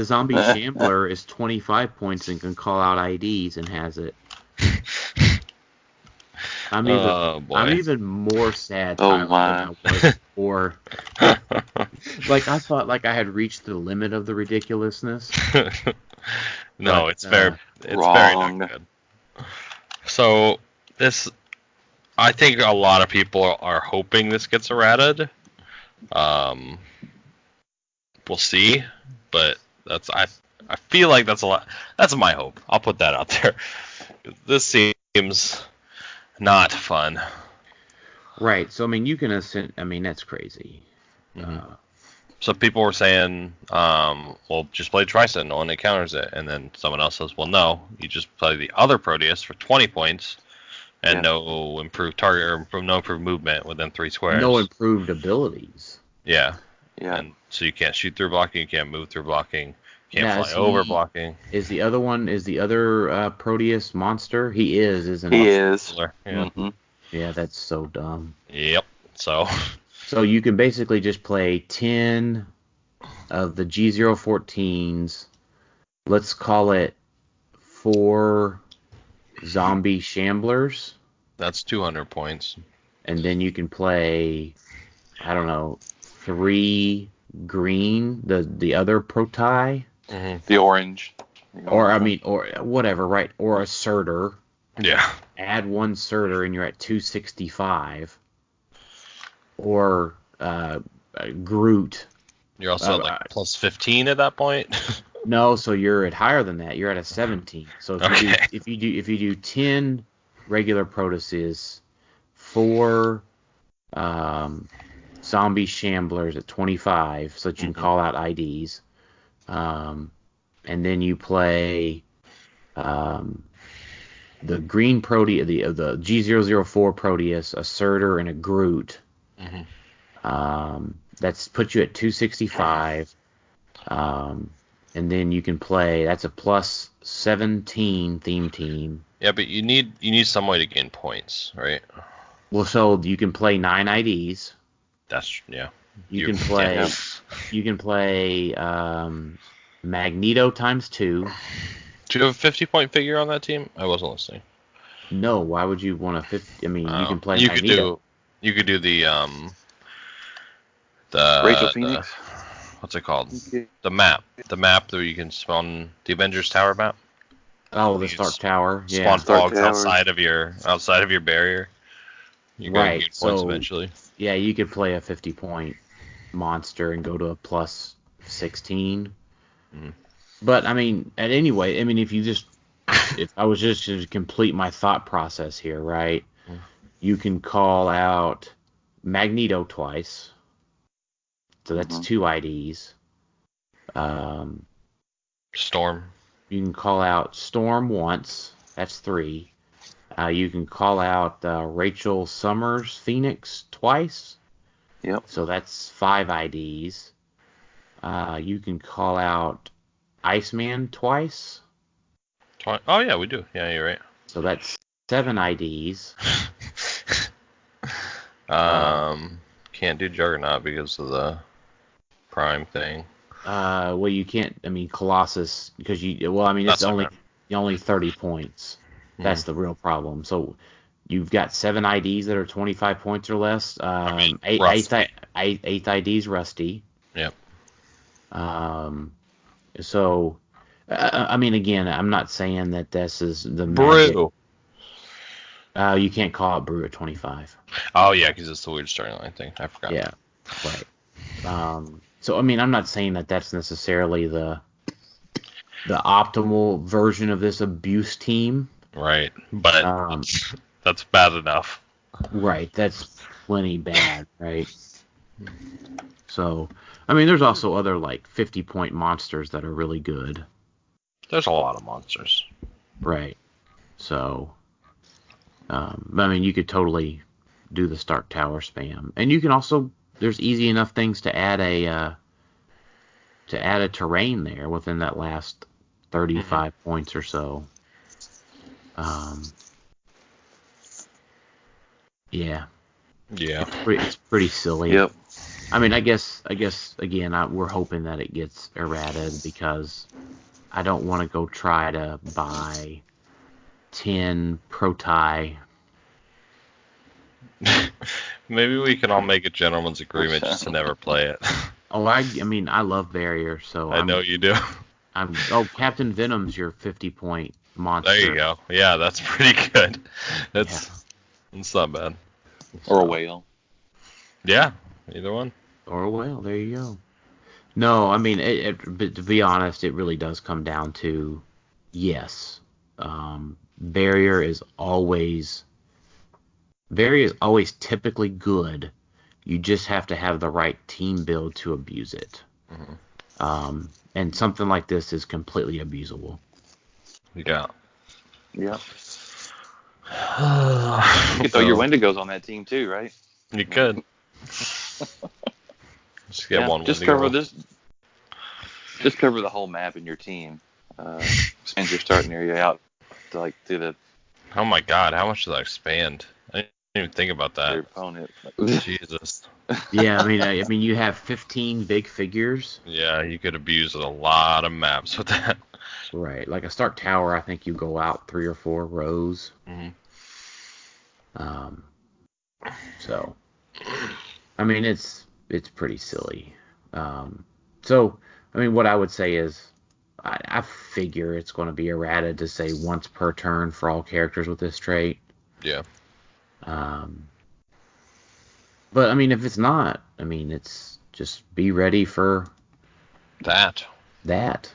zombie shambler is 25 points and can call out IDs and has it. I'm even more sad than I was before. Like I thought I had reached the limit of the ridiculousness. No, it's very wrong. not good. So I think a lot of people are hoping this gets errated. We'll see, but I feel like that's a lot. That's my hope. I'll put that out there. This seems not fun. Right. So you can ascend. That's crazy. Mm-hmm. So people were saying, well, just play Tri-Sentinel and it counters it. And then someone else says, well, no, you just play the other Proteus for 20 points and no improved target or no improved movement within 3 squares. No improved abilities. Yeah. Yeah. And so you can't shoot through blocking, you can't move through blocking, can't fly over blocking. Is the other Proteus monster? He is, isn't he? He is. Yeah. Mm-hmm. Yeah, that's so dumb. Yep. So you can basically just play 10 of the G014s. Let's call it 4 zombie shamblers. That's 200 points. And then you can play, 3 green, the other Protei. Mm-hmm. The orange. Or whatever, right? Or a Surtur. Yeah. Add 1 Surtur and you're at 265. Or Groot. You're also at plus 15 at that point. No, so you're at higher than that. You're at a 17. So if you do 10 regular Proteuses, 4 zombie shamblers at 25, so that you can call out IDs, and then you play the green Proteus, the G004 Proteus, a Surtur, and a Groot. That's puts you at 265. And then you can play. That's a plus 17 theme team. Yeah, but you need some way to gain points, right? Well, so you can play 9 IDs. That's yeah. You can play Magneto times 2. Do you have a 50-point figure on that team? I wasn't listening. No, why would you want a 50? You can play Magneto. You could do the Rachel Phoenix. What's it called? The map where you can spawn the Avengers Tower map. Oh, the Stark Tower. Yeah. Spawn fogs outside of your barrier. You're going to Right. gain points So eventually. yeah, you could play a 50-point monster and go to a plus 16. Mhm. But I mean, anyway, I mean, if I was just to complete my thought process here, right? Mhm. You can call out Magneto twice, so that's Mhm. 2 IDs. Um, Storm. you can call out Storm once, that's 3. You can call out Rachel Summers Phoenix twice, Yep. so that's 5 IDs. You can call out Iceman twice, Oh yeah, we do. Yeah, you're right. so that's 7 IDs. Can't do Juggernaut because of the Prime thing. Well, you can't. I mean, Colossus because you. Well, I mean, it's That's what I only 30 points. That's Mhm. the real problem. So you've got 7 IDs that are 25 points or less. Rusty. Eighth ID's Rusty. Yep. Um, so I mean, again, I'm not saying that this is the magic. Brew. You can't call it Brew at 25. Oh yeah, because it's the weird starting line thing. I forgot. Yeah, right. So I mean, I'm not saying that that's necessarily the optimal version of this abuse team. Right, but Um, that's bad enough. right, that's plenty bad, right? So, I mean, there's also other like 50-point monsters that are really good, There's a lot of monsters. right? So, I mean, you could totally do the Stark Tower spam, and you can also there's easy enough things to add a terrain there within that last 35 points or so. Yeah, Yeah. it's pretty silly. Yep. I mean, I guess again, we're hoping that it gets errated because I don't want to go try to buy 10 Protai. Maybe we can all make a gentleman's agreement just to never play it. Oh, I mean, I love Barrier, so I know you do. Captain Venom's your 50-point monster. There you go. Yeah, that's pretty good. It's not bad. Or a whale. Yeah, either one. Or a whale. There you go. No, I mean, but to be honest, it really does come down to yes. Barrier is always typically good. You just have to have the right team build to abuse it. And something like this is completely abusable. Yeah. Yep. You could throw your Wendigos on that team too, right? You could. Just get one just Wendigo. cover this. Just cover the whole map in your team. Expand your starting area out to the Oh my god, how much does that expand? I didn't even think about your that. opponent. Jesus. Yeah, I mean, you have 15 big figures. Yeah, you could abuse a lot of maps with that. Right, like a Stark Tower, I think you go out 3 or 4 rows. Mhm. So, I mean, it's pretty silly. So, I mean, what I would say is, I figure it's going to be errata to say once per turn for all characters with this trait. Yeah. But I mean, if it's not, I mean, it's just be ready for That. that.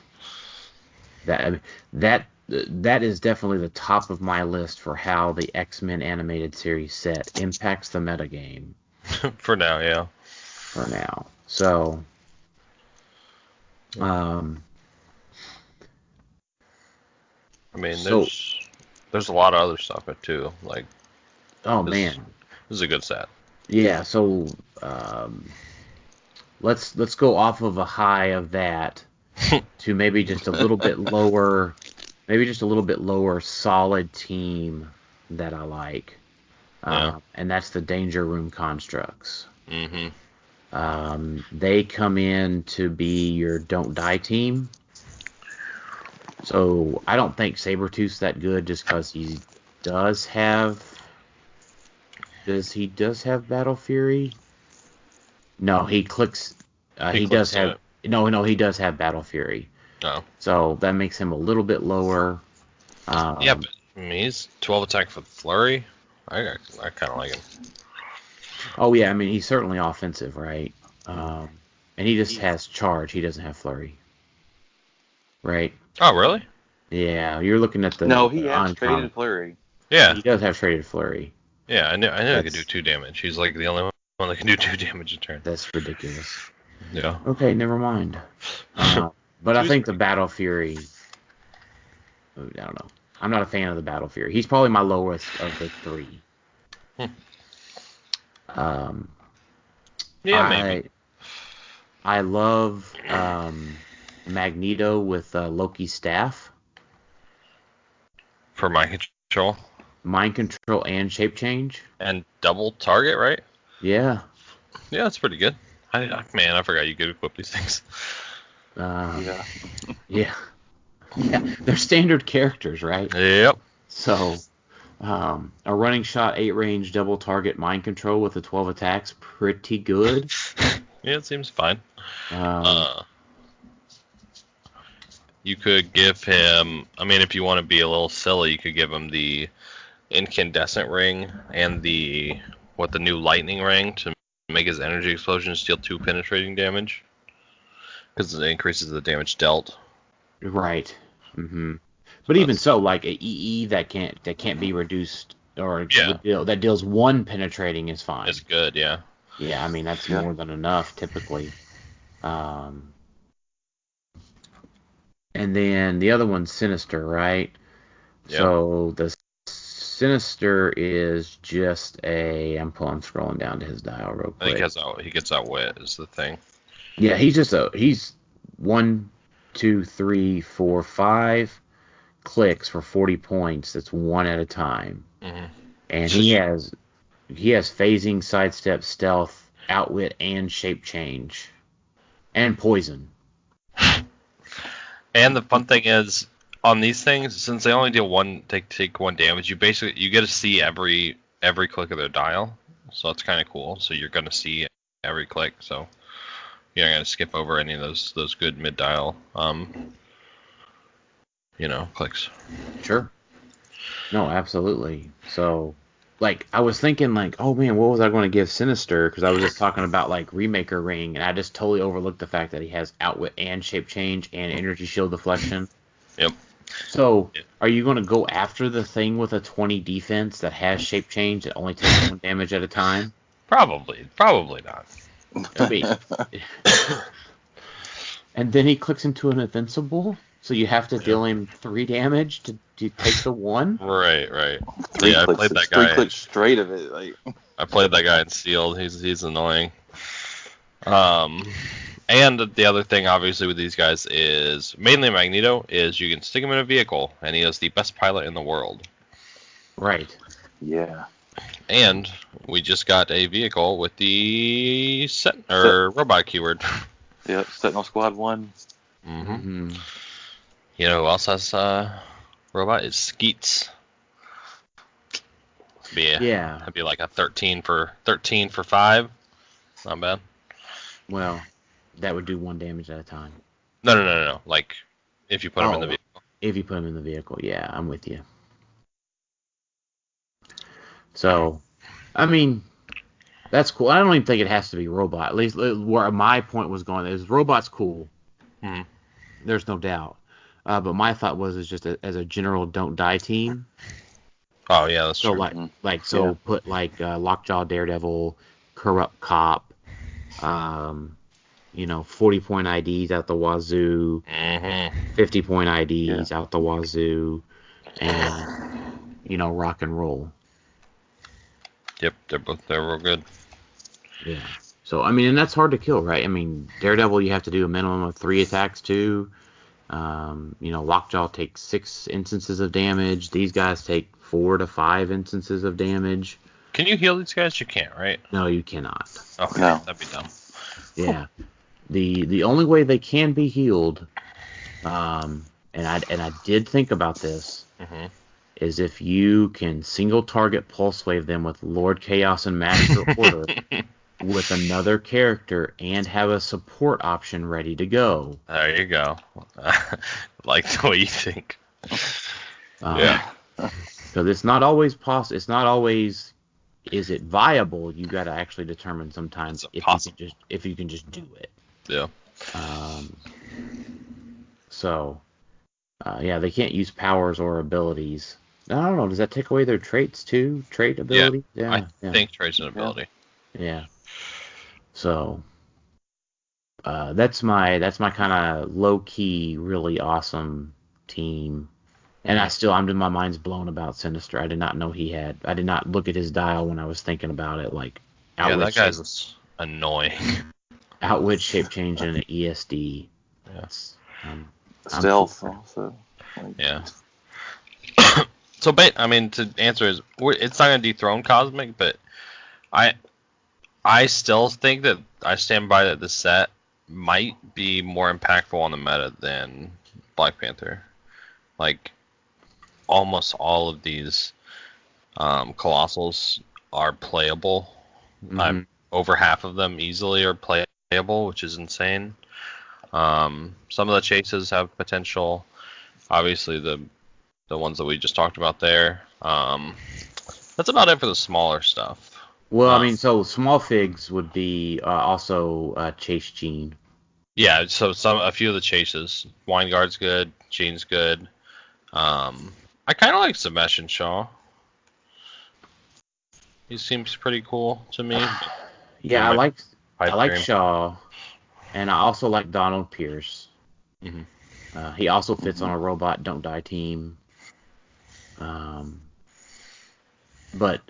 That is definitely the top of my list for how the X-Men animated series set impacts the metagame For now, yeah. for now. So, I mean, So- there's a lot of other stuff in it too. Like, oh this, man, this is a good set. yeah. So, let's go off of a high of that to maybe just a little bit lower, solid team that I like. Yeah. And that's the Danger Room constructs. Mm-hmm. They come in to be your Don't Die team. So I don't think Sabretooth's that good just because he does have... Does he have Battle Fury? No, he clicks... he does have... No, he does have Battle Fury. Oh. So that makes him a little bit lower. Yeah, but I mean, he's 12 attack for Flurry. I kind of like him. Oh yeah, I mean he's certainly offensive, right? And he just has charge. He doesn't have flurry, right? Oh, really? Yeah, you're looking at the No, he has uncommon. traded flurry. Yeah. He does have traded flurry. Yeah, I knew he could do That's- 2 damage. He's like the only one that can do 2 damage a turn. That's ridiculous. Yeah. Okay, never mind. But I think the Battle Fury. I don't know. I'm not a fan of the Battle Fury. He's probably my lowest of the 3. Yeah, maybe. I love Magneto with Loki's staff, For mind control. mind control, and shape change. And double target, right? Yeah. Yeah, that's pretty good. Man, I forgot you could equip these things. Yeah. Yeah. Yeah. They're standard characters, right? Yep. So, a running shot, 8 range, double target, mind control with the 12 attacks, pretty good. Yeah, it seems fine. Um, You could give him, I mean, if you want to be a little silly, you could give him the incandescent ring and the new lightning ring to make his energy explosion deal 2 penetrating damage. Because it increases the damage dealt. right. Mm-hmm. But even so, like a EE that can't be reduced or that deals 1 penetrating is fine. It's good, yeah. Yeah, I mean that's more than enough typically. And then the other one's Sinister, right? Yep. So the Sinister is just I'm scrolling down to his dial real I quick. think he gets outwit is the thing. Yeah, he's 1, 2, 3, 4, 5 clicks for 40 points. That's 1 at a time. Mm-hmm. And he has phasing, sidestep, stealth, outwit, and shape change, and poison. And the fun thing is, on these things, since they only deal take 1 damage, you get to see every click of their dial. So that's kind of cool. So you're gonna see every click. So you're not gonna skip over any of those good mid dial clicks. Sure. No, absolutely. So, like, I was thinking, like, oh man, what was I going to give Sinister? Because I was just talking about like Remaker Ring, and I just totally overlooked the fact that he has outwit and shape change and energy shield deflection. Yep. So, are you going to go after the thing with a 20 defense that has shape change that only takes 1 damage at a time? Probably not. And then he clicks into an invincible, so you have to deal him 3 damage to take the 1. Right. 3 I clicks, played that 3 guy. clicks straight of it. Like. I played that guy in Sealed. He's annoying. And the other thing, obviously, with these guys is mainly Magneto is you can stick him in a vehicle, and he is the best pilot in the world. Right. Yeah. And we just got a vehicle with the robot keyword. Yep. Sentinel Squad 1. Mm-hmm. You know who else has robot? Is Skeets. Yeah. That'd be like a 13 for 5. Not bad. Well, that would do 1 damage at a time. No. Like, if you put him in the vehicle. If you put him in the vehicle, yeah, I'm with you. So, I mean, that's cool. I don't even think it has to be robot. At least where my point was going is robot's cool. Mm-hmm. There's no doubt. But my thought was just as a general don't die team. Oh yeah, that's So true. put like Lockjaw, Daredevil, Corrupt Cop, 40-point IDs out the wazoo, 50-point IDs out the wazoo, and rock and roll. Yep, they're real good. Yeah. So I mean, and that's hard to kill, right? I mean, Daredevil you have to do a minimum of 3 attacks too. Lockjaw takes 6 instances of damage. These guys take 4 to 5 instances of damage. Can you heal these guys? You can't, right? No, you cannot. Okay, No. That'd be dumb. Yeah. The only way they can be healed, and I did think about this, is if you can single target pulse wave them with Lord Chaos and Master Order with another character and have a support option ready to go. There you go. Like the way you think. Yeah. Because it's not always possible. It's not always. Is it viable? You got to actually determine sometimes if you can just do it. Yeah. So, yeah, they can't use powers or abilities. I don't know. Does that take away their traits too? Trait ability? Yeah. I think traits and ability. Yeah. So, that's my kind of low key, really awesome team. And my mind's blown about Sinister. I did not know I did not look at his dial when I was thinking about it. Like, that guy's annoying. Outwit, shape change, and an ESD. Yes. Stealth also. Yeah. So, to answer it's not going to dethrone Cosmic, but I still think that I stand by that the set might be more impactful on the meta than Black Panther. Like, almost all of these Colossals are playable. Mm-hmm. Over half of them easily are playable, which is insane. Some of the chases have potential. Obviously, the ones that we just talked about there. That's about it for the smaller stuff. Well, so small figs would be also Chase Gene. Yeah, so a few of the chases. Wineguard's good. Gene's good. I kind of like Sebastian Shaw. He seems pretty cool to me. Yeah, I like Shaw, and I also like Donald Pierce. Mm-hmm. He also fits on a Robot Don't Die team. But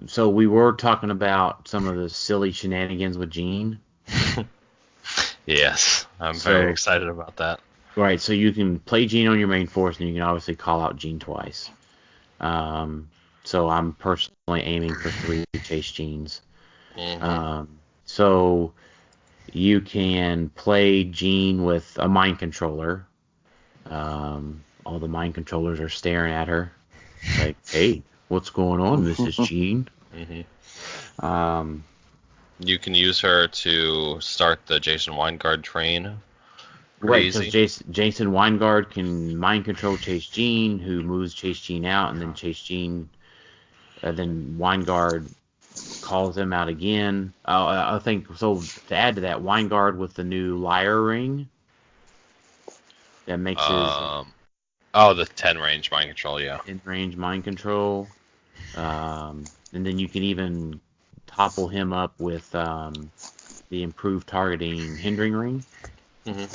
so we were talking about some of the silly shenanigans with Gene. Yes, I'm very excited about that. Right, so you can play Gene on your main force, and you can obviously call out Gene twice. So I'm personally aiming for 3 Chase Genes. Mm-hmm. So you can play Gene with a mind controller. All the mind controllers are staring at her, like, "Hey, what's going on, Mrs. Gene?" Mm-hmm. You can use her to start the Jason Weingard train. Right, because Jason Weingard can mind control Chase Gene, who moves Chase Gene out, and then Chase Gene, then Weingard calls him out again. I think so. To add to that, Weingard with the new Liar Ring, that makes the 10 range mind control, yeah. 10 range mind control, and then you can even topple him up with the improved targeting hindering ring. Mm-hmm.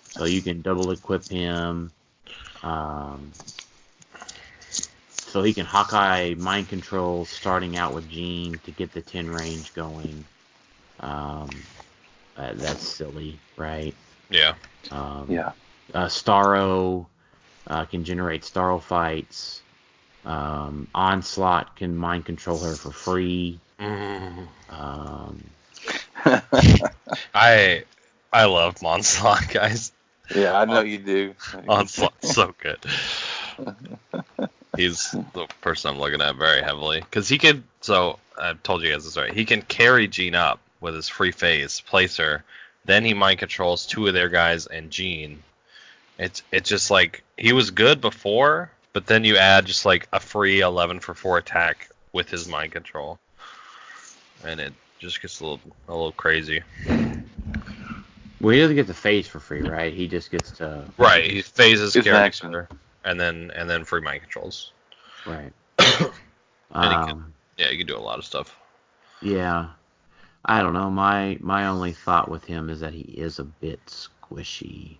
So you can double equip him. So he can Hawkeye mind control starting out with Gene to get the 10 range going. That's silly, right? Yeah. Starro can generate Starro fights. Onslaught can mind control her for free. I love Onslaught, guys. Yeah, I know you do. Onslaught's so good. He's the person I'm looking at very heavily. Because he could, so I've told you guys this already, he can carry Gene up with his free phase, place her, then he mind controls 2 of their guys and Gene. It's just like, he was good before, but then you add just like a free 11 for 4 attack with his mind control. And it just gets a little crazy. Well, he doesn't get the phase for free, right? He just gets to... Right, he phases character, and then free mind controls. Right. And you can do a lot of stuff. Yeah. I don't know. My only thought with him is that he is a bit squishy.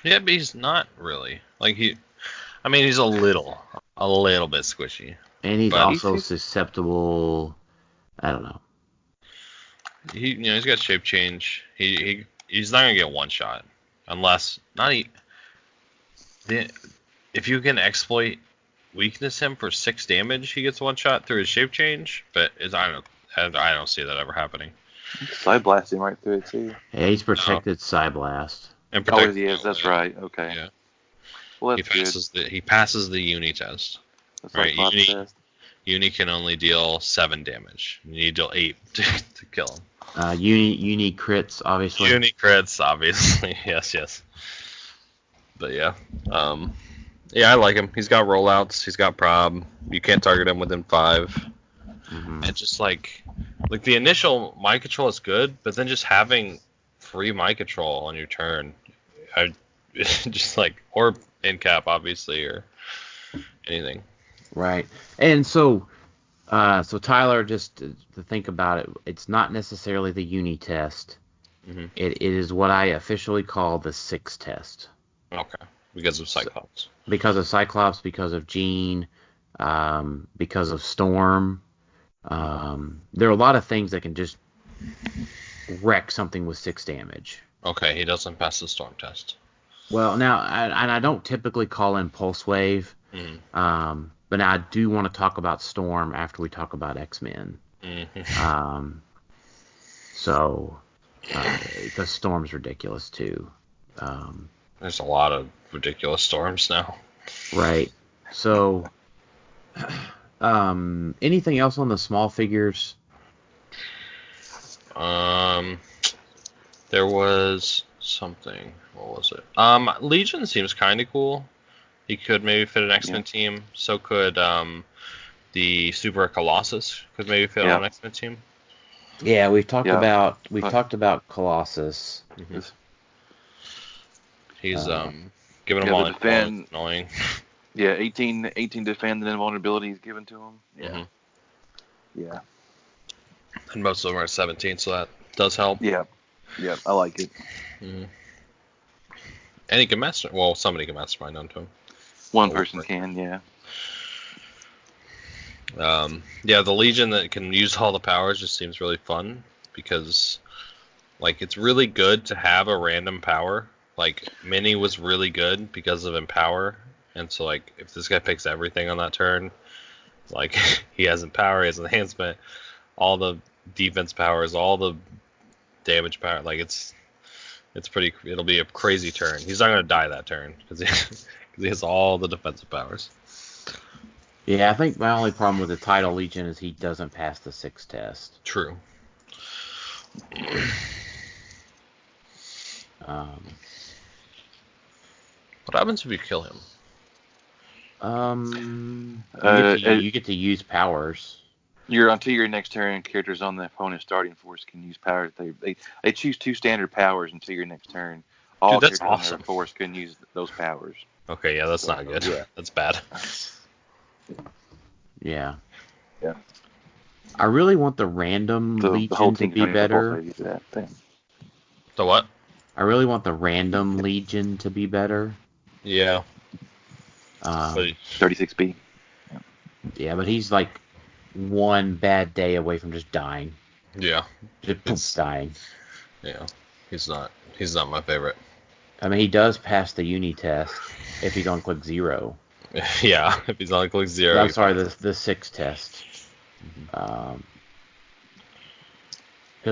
Yeah, but he's not really. Like, he's a little bit squishy. And he's also susceptible. I don't know. He's got shape change. He's not gonna get one shot unless if you can exploit weakness him for 6 damage, he gets one shot through his shape change. But I don't see that ever happening. Side blast him right through it too. Yeah, he's protected Side Blast. And he is. That's right. Okay. Yeah. Well, that's he passes the uni test. That's right. Like Uni can only deal 7 damage. You need to deal 8 to kill him. Uni crits, obviously. Uni crits, obviously. Yes. But yeah. Yeah, I like him. He's got rollouts. He's got prob. You can't target him within 5. Mm-hmm. And just like the initial mind control is good, but then just having free mind control on your turn, I just like, or in cap obviously, or anything. Right. And so Tyler, just to think about it, it's not necessarily the uni test. Mm-hmm. It is what I officially call the 6 test. Okay. Because of Cyclops. Because of Cyclops, because of Jean, because of Storm. There are a lot of things that can just wreck something with 6 damage. Okay, he doesn't pass the storm test. Well, now, I don't typically call in Pulse Wave, but now I do want to talk about Storm after we talk about X-Men. Mm-hmm. So, because Storm's ridiculous too. There's a lot of ridiculous storms now. Right. So, anything else on the small figures? There was something. What was it? Legion seems kind of cool. He could maybe fit an X-Men team. So could the Super Colossus could maybe fit on an X-Men team. Yeah, we've talked about Colossus. Mm-hmm. He's giving him all defend, annoying. Yeah, 18 defend and invulnerability is given to him. Yeah. Mm-hmm. Yeah. And most of them are 17, so that does help. Yeah. Yeah, I like it. Mm-hmm. And he can master. Well, somebody can mastermind onto him. One person can, yeah. Yeah, the Legion that can use all the powers just seems really fun because, like, it's really good to have a random power. Like, Mini was really good because of Empower, and so, like, if this guy picks everything on that turn, like, he has Empower, he has Enhancement, all the defense powers, all the damage power, like, it's pretty, it'll be a crazy turn. He's not going to die that turn because he has all the defensive powers. Yeah, I think my only problem with the Tidal Legion is he doesn't pass the 6 test. True. What happens if you kill him? You get to use powers. Until your next turn, characters on the opponent's starting force can use powers. They choose 2 standard powers until your next turn. All Dude, that's characters awesome. on their force can use those powers. Okay, yeah, that's not good. Yeah. That's bad. Yeah. Yeah. I really want the random The Legion whole to team be can better. use that thing. The what? I really want the random Legion to be better. Yeah. 36B. Yeah, but he's like one bad day away from just dying. Yeah. Just dying. Yeah. He's not my favorite. I mean, he does pass the uni test if he's on click 0. Yeah, if he's on click 0. I'm sorry, the 6 test. Because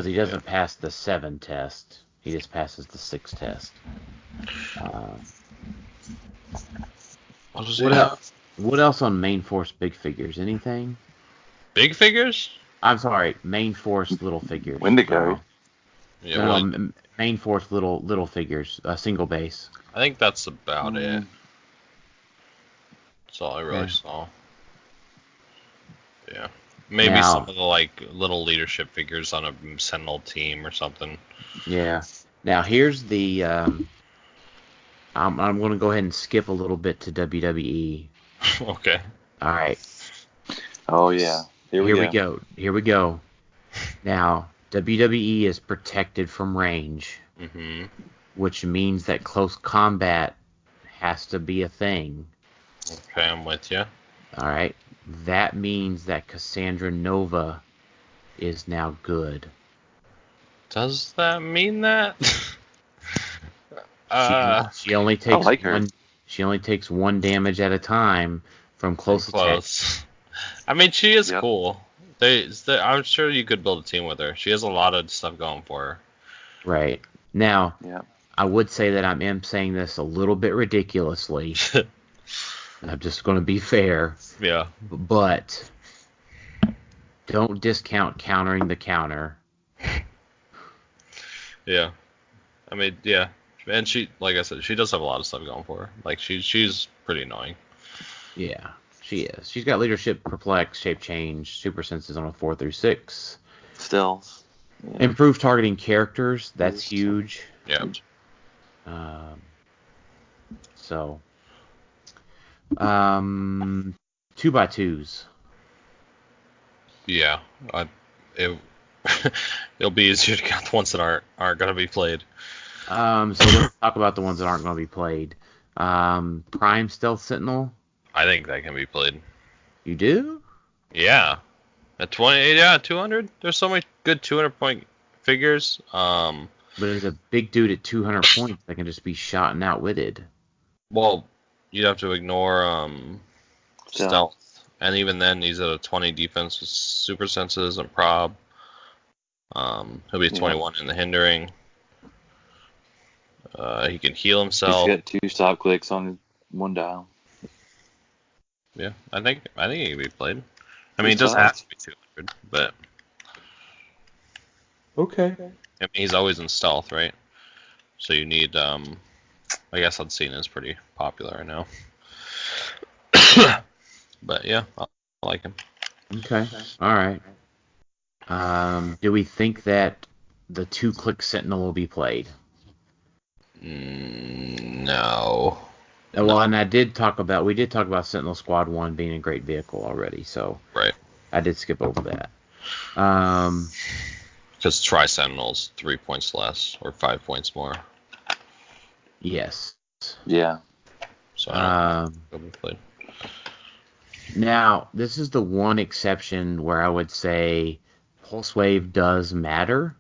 he doesn't pass the 7 test. He just passes the 6 test. What else on main force big figures? Anything? Big figures? I'm sorry, main force little figures. Wendigo. Yeah, main force little figures. Single base. I think that's about it. That's all I really saw. Yeah. Maybe some of the like little leadership figures on a Sentinel team or something. Yeah. Now here's the. I'm going to go ahead and skip a little bit to WWE. Okay. All right. Oh yeah. Here we go. Now WWE is protected from range, which means that close combat has to be a thing. Okay, I'm with you. All right. That means that Cassandra Nova is now good. Does that mean that? She only takes I like her. She only takes 1 damage at a time from close attacks. I mean, she is cool. I'm sure you could build a team with her. She has a lot of stuff going for her. Right. Now, yeah. I would say that I am saying this a little bit ridiculously. I'm just going to be fair. Yeah. But don't discount countering the counter. Yeah. I mean, yeah, And she, like I said, she does have a lot of stuff going for her. Like she's pretty annoying. Yeah, she is. She's got leadership, perplex, shape change, super senses on a 4 through 6. Stealth. Yeah. Improved targeting characters. That's huge. Yeah. So, 2x2s. Yeah. It'll be easier to count the ones that aren't going to be played. So let's talk about the ones that aren't going to be played. Prime Stealth Sentinel. I think that can be played. You do? Yeah. At 20, yeah, 200. There's so many good 200-point figures. But there's a big dude at 200 points that can just be shot and outwitted. Well, you'd have to ignore stealth. And even then, he's at a 20 defense with super senses and prob. He'll be 21 in the hindering. He can heal himself. He's got 2 stop clicks on 1 dial. Yeah, I think he can be played. I mean, it doesn't have to be 200, but Okay. I mean, he's always in stealth, right? So you need, I guess Unseen is pretty popular right now. But yeah, I like him. Okay. All right. Do we think that the 2-click Sentinel will be played? No. Well, and we did talk about Sentinel Squad 1 being a great vehicle already, so Right. I did skip over that. Because Tri-Sentinel's 3 points less, or 5 points more. Yes. Yeah. So I don't think he'll be played. Now, this is the one exception where I would say Pulse Wave does matter.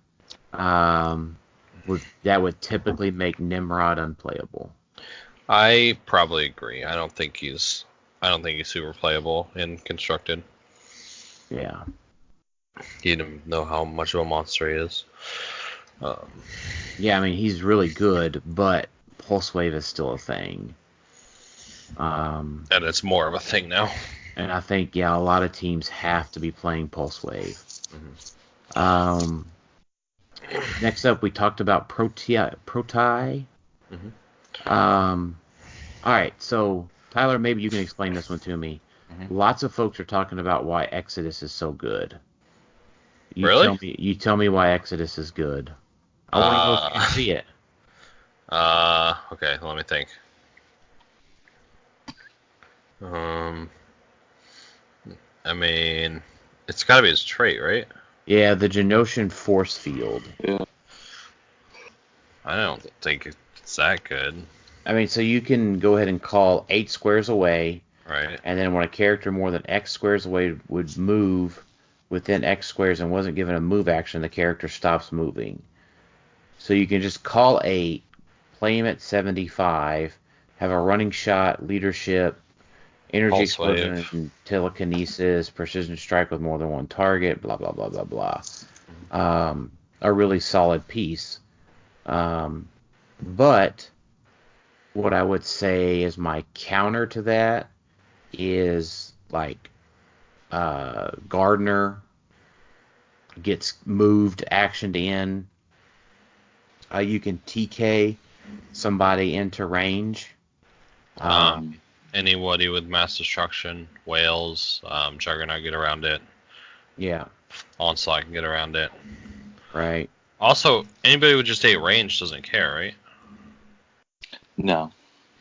That would typically make Nimrod unplayable. I probably agree. I don't think he's super playable in Constructed. Yeah. You don't know how much of a monster he is. Yeah, I mean, he's really good, but Pulse Wave is still a thing. And it's more of a thing now. And I think, a lot of teams have to be playing Pulse Wave. Mm-hmm. Next up, we talked about Protai. Mm-hmm. All right, so Tyler, maybe you can explain this one to me. Mm-hmm. Lots of folks are talking about why Exodus is so good. Really? You tell me why Exodus is good. I want to know if you can see it. Okay, let me think. I mean, it's got to be his trait, right? Yeah, the Genosian force field. Yeah. I don't think it's that good. I mean, so you can go ahead and call 8 squares away, Right. and then when a character more than X squares away would move within X squares and wasn't given a move action, the character stops moving. So you can just call 8, play him at 75, have a running shot, leadership, energy Pulse explosion, wave. and telekinesis, precision strike with more than one target, blah, blah, blah, blah, blah. A really solid piece. But what I would say is my counter to that is like Gardner gets moved, actioned in. You can TK somebody into range. Anybody with mass destruction, whales, Juggernaut get around it. Yeah, Onslaught can get around it. right. Also, anybody with just 8 range doesn't care, right? No.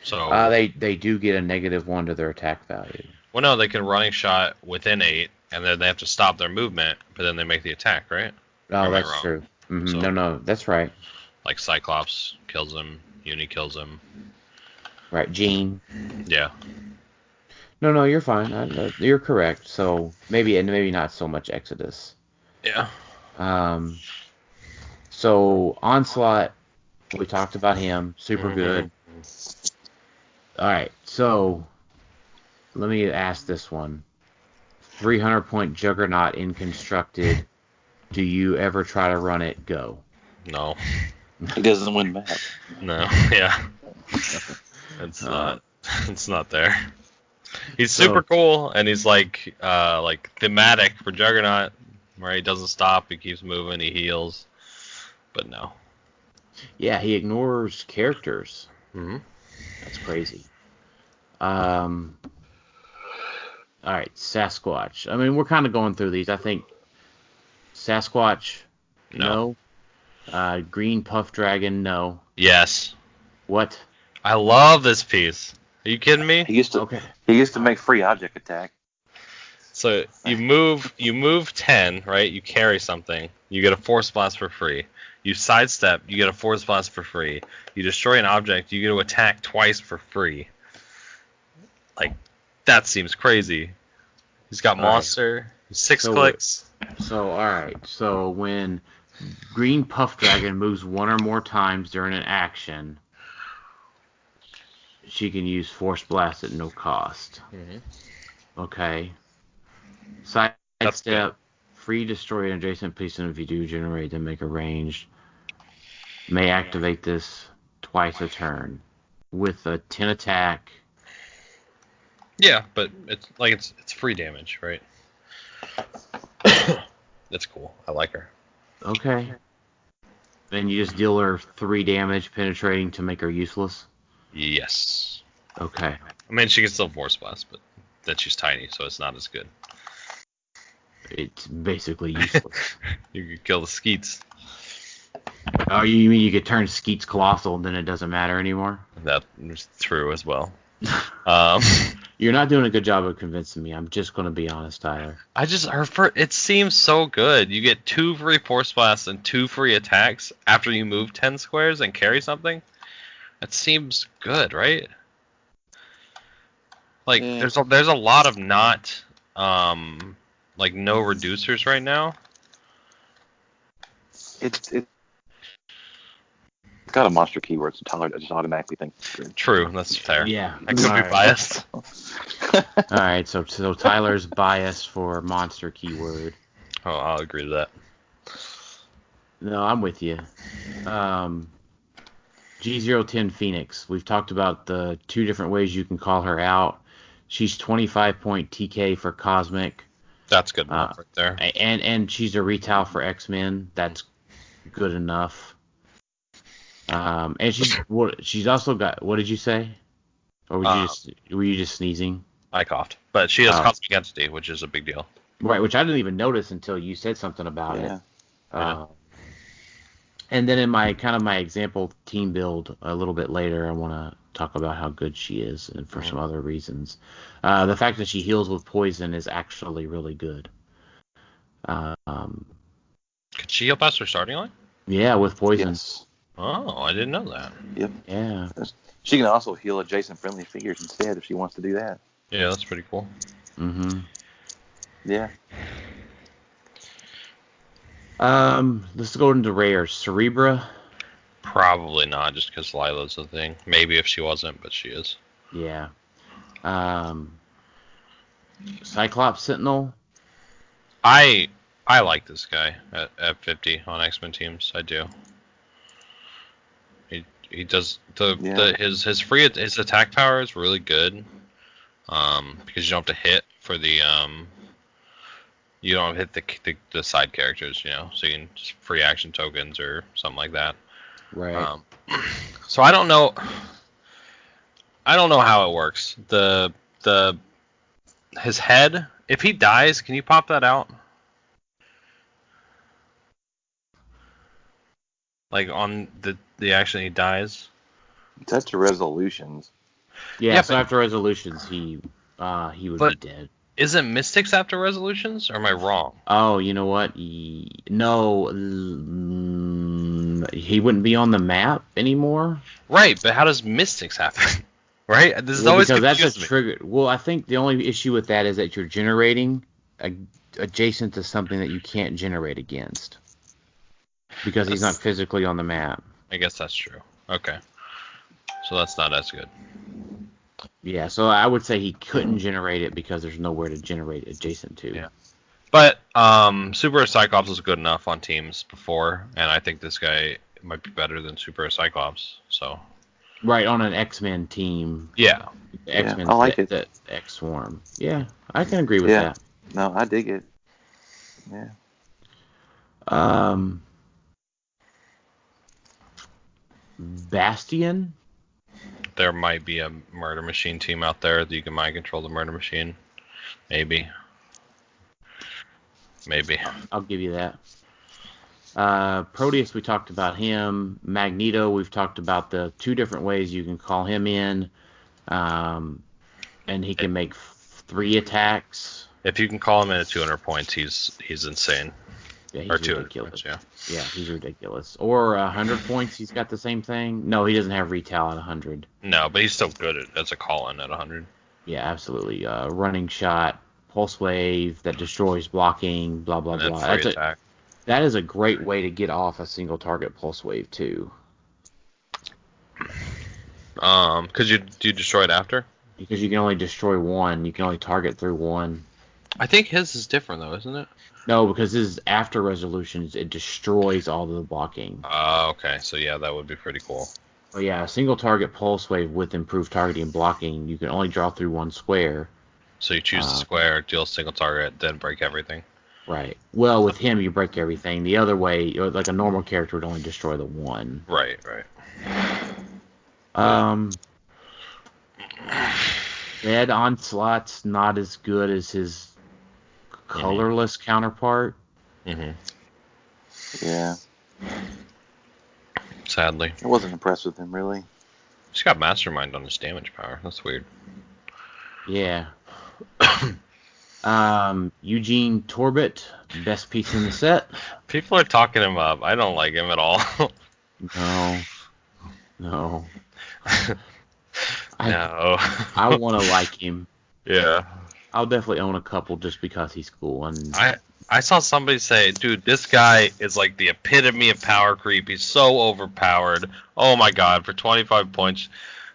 So They do get a -1 to their attack value. well, no, they can running shot within 8, and then they have to stop their movement, but then they make the attack, right? Or Oh, am I that's wrong? true. So- No, that's right. Like Cyclops kills him, Uni kills him. Right, Gene. Yeah. No, you're fine. You're correct. So maybe not so much Exodus. Yeah. So Onslaught, we talked about him. Super good. All right, so let me ask this one. 300-point Juggernaut in Constructed. Do you ever try to run it? Go. No. He doesn't win map. No. Yeah. It's not. It's not there. He's super cool, and he's like thematic for Juggernaut, where he doesn't stop, he keeps moving, he heals. But no. Yeah, he ignores characters. Mm-hmm. That's crazy. Um, all right, Sasquatch. I mean, we're kind of going through these. I think Sasquatch, No. no. Green Puff Dragon, no. Yes. What? I love this piece. Are you kidding me? Okay. He used to make free object attack. So you move 10, right? You carry something, you get a force blast for free. You sidestep, you get a force blast for free. You destroy an object, you get to attack twice for free. Like, that seems crazy. He's got All right. monster, 6 So- clicks. So, all right. So when Green Puff Dragon moves one or more times during an action, she can use Force Blast at no cost. Mm-hmm. Okay. That's good. Sidestep, free destroy an adjacent piece, and if you do generate, then make a ranged. May activate this twice a turn with a 10 attack. Yeah, but it's free damage, right? That's cool. I like her. Okay. Then you just deal her 3 damage penetrating to make her useless. Yes. Okay. I mean, she can still force blast, but then she's tiny, so it's not as good. It's basically useless. You could kill the skeets. Oh, you mean you could turn Skeets colossal and then it doesn't matter anymore? That is true as well. You're not doing a good job of convincing me. I'm just going to be honest, Tyler. It seems so good. You get 2 free force blasts and 2 free attacks after you move 10 squares and carry something. That seems good, right? Like, Yeah. there's a lot of not like no reducers right now. It's got a monster keyword, so Tyler just automatically thinks it's good. True, that's fair. Yeah. I could be biased. All right, so Tyler's biased for monster keyword. Oh, I'll agree to that. No, I'm with you. G010 Phoenix. We've talked about the 2 different ways you can call her out. She's 25 point TK for Cosmic. That's good enough right there. And she's a retail for X-Men. That's good enough. And she's also got. What did you say? Or were you just sneezing? I coughed, but she has Oh. Cosmic Entity, which is a big deal. Right, which I didn't even notice until you said something about Yeah. it. Yeah. And then in my example team build a little bit later, I want to talk about how good she is and for some other reasons. The fact that she heals with poison is actually really good. Could she heal past her starting line? Yeah, with poison. Yes. Oh, I didn't know that. Yep. Yeah. She can also heal adjacent friendly figures instead if she wants to do that. Yeah, that's pretty cool. Mm-hmm. Yeah. Let's go into rares. Cerebra. Probably not, just because Lila's a thing. Maybe if she wasn't, but she is. Yeah. Cyclops Sentinel. I like this guy at 50 on X-Men teams. I do. He does his attack power is really good. Because you don't have to hit for the you don't hit the side characters, so you can just free action tokens or something like that. Right. So I don't know how it works. His head, if he dies, can you pop that out? Like on the action he dies? It's up to resolutions. Yeah, Yeah, so but- after resolutions, he would But- be dead. Isn't Mystics after resolutions, or am I wrong? Oh, you know what? No, he wouldn't be on the map anymore. Right, but how does Mystics happen? Right? This is Well, always because that's a confused me. trigger. Well, I think the only issue with that is that you're generating adjacent to something that you can't generate against. Because he's not physically on the map. I guess that's true. Okay. So that's not as good. Yeah, so I would say he couldn't generate it because there's nowhere to generate it adjacent to. Yeah. But Super Cyclops was good enough on teams before, and I think this guy might be better than Super Cyclops. So Right, on an X-Men team. yeah, X-Men I like it. that X-Swarm. Yeah, I can agree with Yeah. that. No, I dig it. Yeah. Bastion. There might be a murder machine team out there that you can mind control the murder machine. Maybe. I'll give you that. Proteus, we talked about him. Magneto, we've talked about the 2 different ways you can call him in. And he can make 3 attacks. If you can call him in at 200 points, he's insane. Yeah, he's or 200 ridiculous. points, Yeah, he's ridiculous. Or 100 points, he's got the same thing. No, he doesn't have retail at 100. No, but he's still good as a call-in at 100. Yeah, absolutely. Running shot, pulse wave that destroys blocking, blah, blah, And blah. then free attack. That is a great way to get off a single target pulse wave, too. Because you destroy it after? Because you can only destroy 1. You can only target through 1. I think his is different, though, isn't it? No, because this is after resolutions. It destroys all of the blocking. Oh, okay. So, yeah, that would be pretty cool. Well, yeah, a single target pulse wave with improved targeting and blocking, you can only draw through 1 square. So you choose the square, deal a single target, then break everything. Right. Well, with him, you break everything. The other way, like a normal character would only destroy the 1. Right. Dead Onslaught's not as good as his colorless counterpart. Mm-hmm. Yeah. Sadly. I wasn't impressed with him, really. He's got Mastermind on his damage power. That's weird. Yeah. Eugene Torbett, best piece in the set. People are talking him up. I don't like him at all. No. No. I want to like him. Yeah. I'll definitely own a couple just because he's cool. And I saw somebody say, dude, this guy is like the epitome of power creep. He's so overpowered. Oh my god, for 25 points.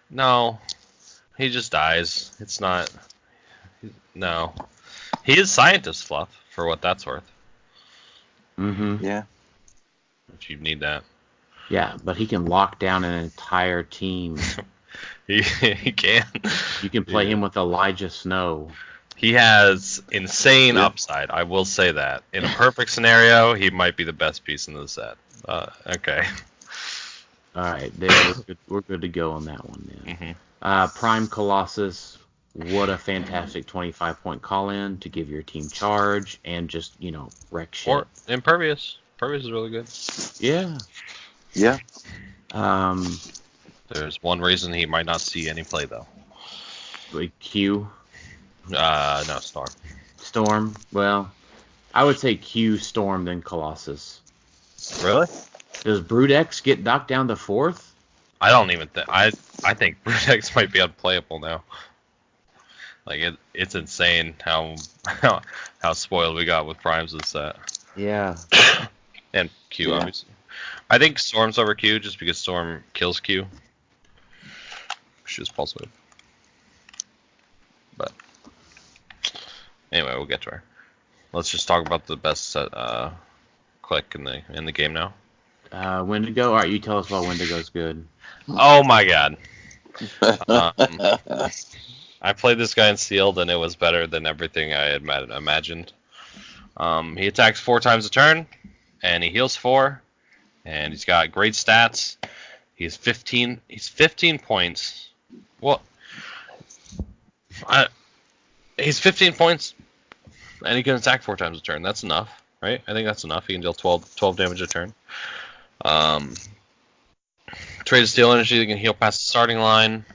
No. He just dies. It's not... No. He is scientist fluff, for what that's worth. Mm-hmm. Yeah. If you need that. Yeah, but he can lock down an entire team. He can. You can play him with Elijah Snow. He has insane upside, I will say that. In a perfect scenario, he might be the best piece in the set. Okay. All right, we're good to go on that one then. Mm-hmm. Prime Colossus, what a fantastic 25-point call-in to give your team charge and just, wreck shit. Or Impervious. Impervious is really good. Yeah. Yeah. There's one reason he might not see any play, though. Like Q. No, Storm. Storm. Well, I would say Q, Storm, then Colossus. Really? Does Brood-X get knocked down to 4th? I don't even think... I think Brood-X might be unplayable now. Like, it's insane how spoiled we got with Primes this set. Yeah. And Q, obviously. I think Storm's over Q just because Storm kills Q. Which is Pulse Wave. But anyway, we'll get to her. Let's just talk about the best set, click in the game now. Wendigo? Alright, you tell us why Wendigo's good. Oh my god. I played this guy in Sealed and it was better than everything I had imagined. He attacks 4 times a turn, and he heals 4, and he's got great stats. He's 15 points. Well, he's 15 points, and he can attack 4 times a turn. That's enough, right? I think that's enough. He can deal 12 damage a turn. Trade of Steel Energy, they can heal past the starting line.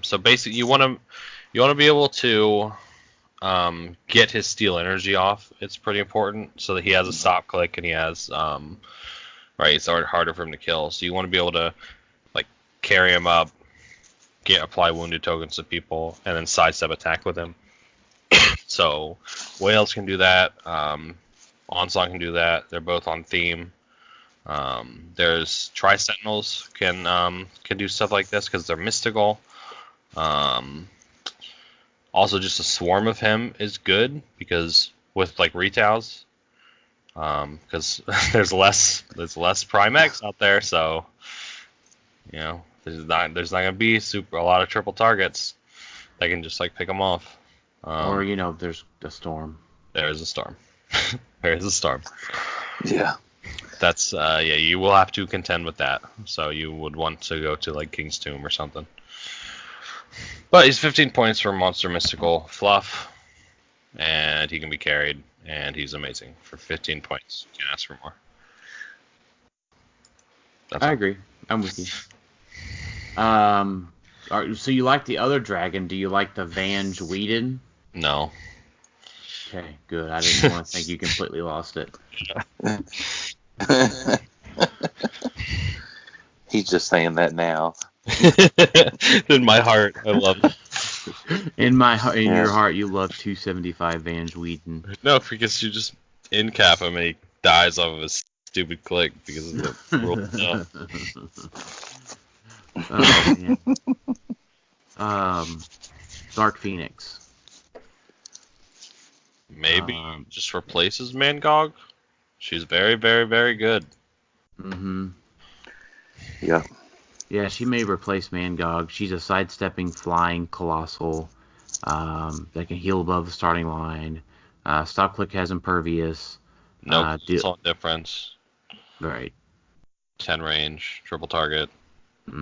So basically, you want to be able to get his Steel Energy off. It's pretty important so that he has a stop click and he has it's harder for him to kill. So you want to be able to like carry him up, apply wounded tokens to people, and then sidestep attack with him. So Whales can do that. Onslaught can do that. They're both on theme. There's Tri-Sentinels can do stuff like this because they're mystical. Also, just a swarm of him is good because with like retails, because there's less Prime X out there, so there's not gonna be a lot of triple targets. They can just like pick them off. Or there's the Storm. There is a Storm. There is a Storm. Yeah. That's you will have to contend with that. So you would want to go to like King's Tomb or something. But he's 15 points for Monster Mystical Fluff, and he can be carried, and he's amazing for 15 points. You can't ask for more. I agree. I'm with you. So you like the other dragon? Do you like the Vange Whedon? No. Okay, good. I didn't want to think you completely lost it. He's just saying that now. In my heart, I love it. In your heart, you love 275 Vange Whedon. No, because you just in-cap him and he dies off of his stupid click because of the rule stuff. Oh, man. Dark Phoenix. Maybe just replaces Mangog. She's very, very, very good. Mm-hmm. Yeah. Yeah, she may replace Mangog. She's a sidestepping, flying colossal that can heal above the starting line. Stop click has impervious. No assault difference. Right. 10 range, triple target. Yep.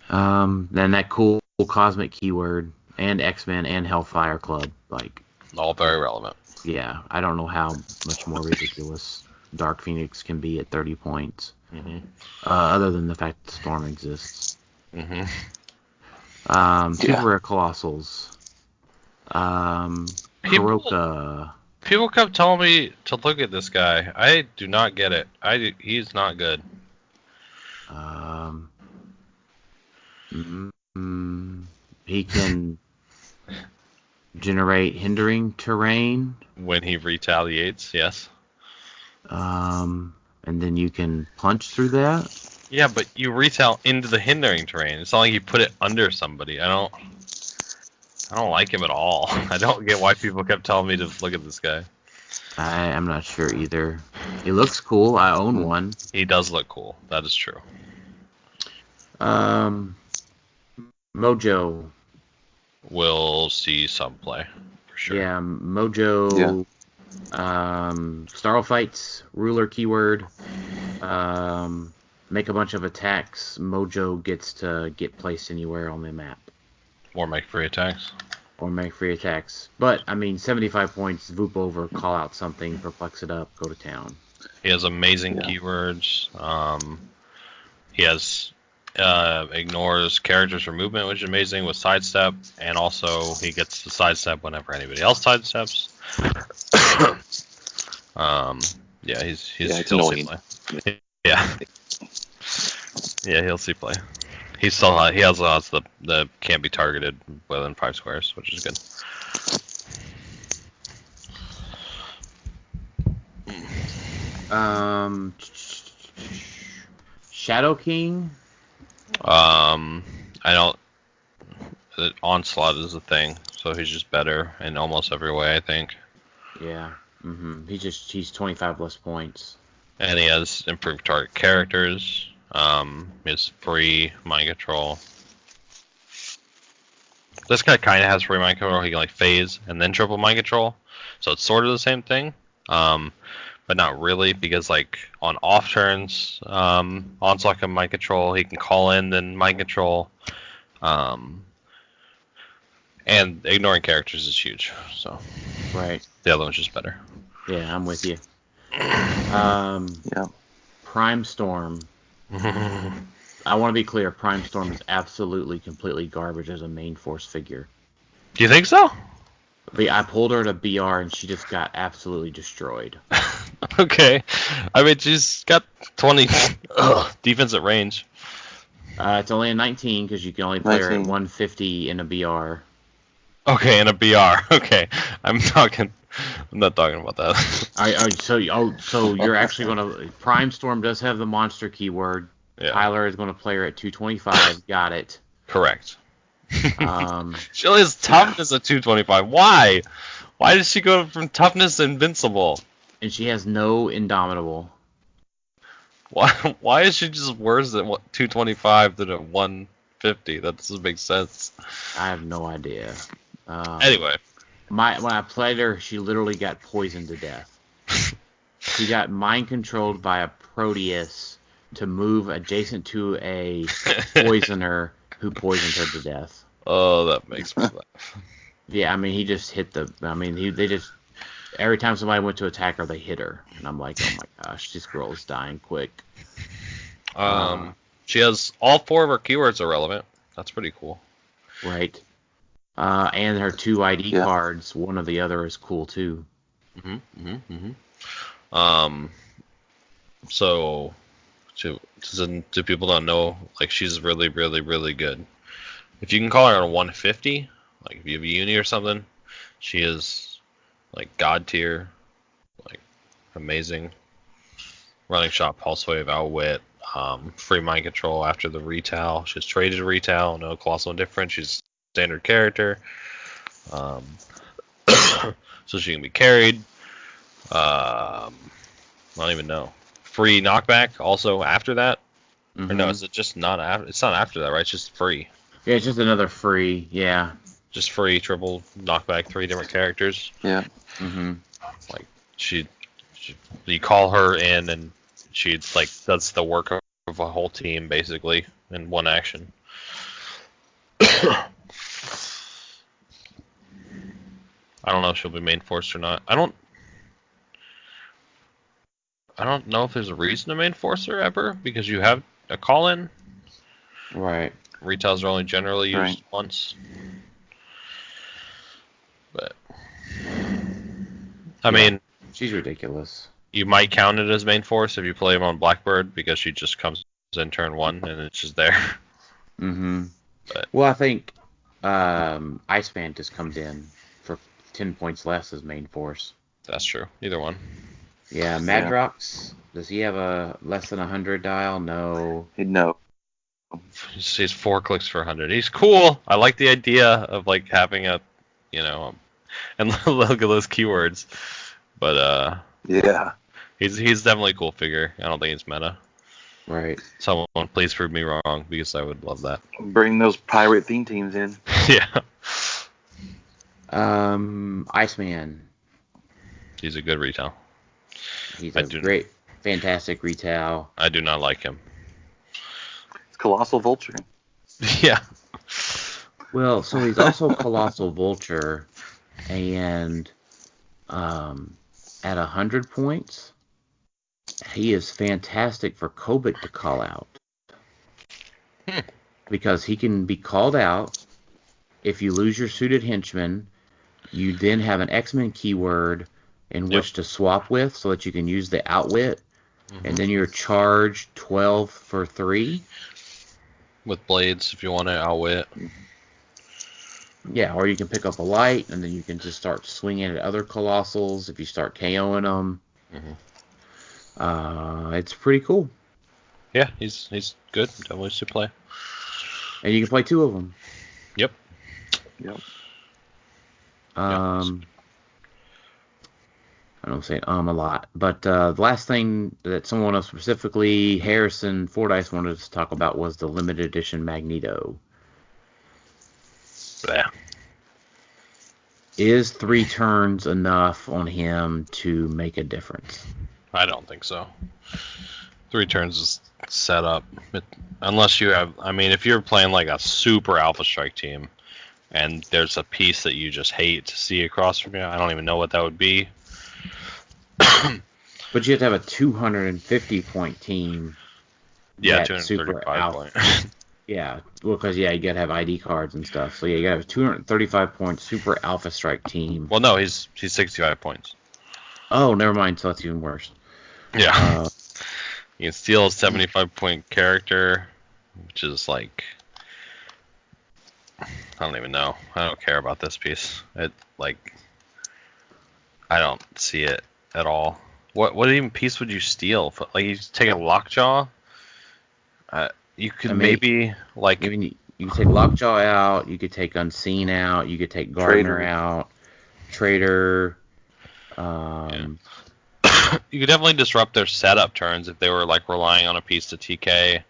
Then that cool cosmic keyword and X-Men and Hellfire Club, like all very relevant. Yeah, I don't know how much more ridiculous Dark Phoenix can be at 30 points. Mm-hmm. Other than the fact that Storm exists. Mm-hmm. Super Rare Colossals. Kuroka. People kept telling me to look at this guy. I do not get it. He's not good. He can generate hindering terrain. When he retaliates, yes. And then you can punch through that. Yeah, but you retail into the hindering terrain. It's not like you put it under somebody. I don't like him at all. I don't get why people kept telling me to look at this guy. I'm not sure either. He looks cool. I own one. He does look cool. That is true. Mojo. We'll see some play, for sure. Yeah, Mojo. Yeah. Starro Fights, ruler keyword. Make a bunch of attacks. Mojo gets to get placed anywhere on the map. Or make free attacks. But, 75 points, Voop over, call out something, perplex it up, go to town. He has amazing keywords. He has ignores characters for movement, which is amazing, with sidestep, and also he gets the sidestep whenever anybody else sidesteps. He'll see play. He'll see play. He has the can't be targeted within 5 squares, which is good. Shadow King. The onslaught is a thing, so he's just better in almost every way, I think. Yeah. Mm-hmm. He's 25 less points. And he has improved target characters. He has free mind control. This guy kind of has free mind control. He can phase and then triple mind control, so it's sort of the same thing, but not really, because on off turns, onslaught can mind control. He can call in then mind control, and ignoring characters is huge. So right, the other one's just better. Yeah, I'm with you. Yeah. Prime Storm. I want to be clear, Prime Storm is absolutely, completely garbage as a main force figure. Do you think so? I pulled her to BR and she just got absolutely destroyed. Okay. She's got 20 defensive range. It's only a 19 because you can only play her at 150 in a BR. Okay, in a BR. Okay. I'm not talking about that. So you're actually going to... Prime Storm does have the monster keyword. Yeah. Tyler is going to play her at 225. Got it. Correct. She only has toughness at 225. Why? Why does she go from toughness to invincible? And she has no indomitable. Why is she just worse at 225 than at 150? That doesn't make sense. I have no idea. Anyway, when I played her, she literally got poisoned to death. She got mind controlled by a Proteus to move adjacent to a poisoner who poisoned her to death. Oh, that makes me laugh. Yeah, I mean, he just hit the. I mean, they just every time somebody went to attack her, they hit her, and I'm like, oh my gosh, this girl is dying quick. She has all 4 of her keywords are relevant. That's pretty cool. Right. And her 2 ID cards, one or the other is cool too. So, to people don't know, like, she's really, really, really good. If you can call her a 150, like if you have a uni or something, she is like god tier, like amazing. Running shot, pulse wave, outwit, free mind control after the retail. She's traded retail, no colossal indifference. She's standard character, so she can be carried. I don't even know. Free knockback also after that, or no? Is it just not after? It's not after that, right? It's just free. Yeah, it's just another free. Yeah. Just free triple knockback, 3 different characters. Yeah. Like you call her in and she like does the work of a whole team basically in one action. I don't know if she'll be main force or not. I don't know if there's a reason to main force her ever, because you have a call in. Right. Retails are only generally used once. But I mean, she's ridiculous. You might count it as main force if you play him on Blackbird, because she just comes in turn 1 and it's just there. But, well, I think Iceman just comes in for 10 points less as main force. That's true. Either one. Yeah, Madrox, does he have a less than 100 dial? No. No. He's 4 clicks for 100. He's cool. I like the idea of like having a, and look at those keywords. But yeah, he's definitely a cool figure. I don't think it's meta. Right. Someone please prove me wrong, because I would love that. Bring those pirate theme teams in. Yeah. Iceman. He's a good retail. He's a great, fantastic retail. I do not like him. It's Colossal Vulture. Yeah. Well, so he's also Colossal Vulture, and at 100 points, he is fantastic for Kobik to call out. Because he can be called out. If you lose your suited henchman, you then have an X-Men keyword in which to swap with, so that you can use the outwit, and then you're charged 12 for 3. With blades, if you want to outwit. Yeah, or you can pick up a light, and then you can just start swinging at other colossals if you start KOing them. It's pretty cool. Yeah, he's good. Definitely should play. And you can play 2 of them. Yep. I don't say a lot, but the last thing that someone else, specifically Harrison Fordyce, wanted to talk about was the limited edition Magneto. Yeah. Is 3 turns enough on him to make a difference? I don't think so. 3 turns is set up. Unless you have, if you're playing like a super Alpha Strike team, and there's a piece that you just hate to see across from you, I don't even know what that would be. But you have to have a 250 point team. Yeah, 235 point. Yeah, well, because you gotta have ID cards and stuff. So you gotta have a 235 point super Alpha Strike team. Well, no, he's 65 points. Oh, never mind. So that's even worse. Yeah. You can steal a 75 point character, which is like, I don't even know. I don't care about this piece. I don't see it at all. What even piece would you steal? Like, you take a Lockjaw? You could maybe like. You could take Lockjaw out. You could take Unseen out. You could take Gardner out. Trader. You could definitely disrupt their setup turns if they were like relying on a piece to TK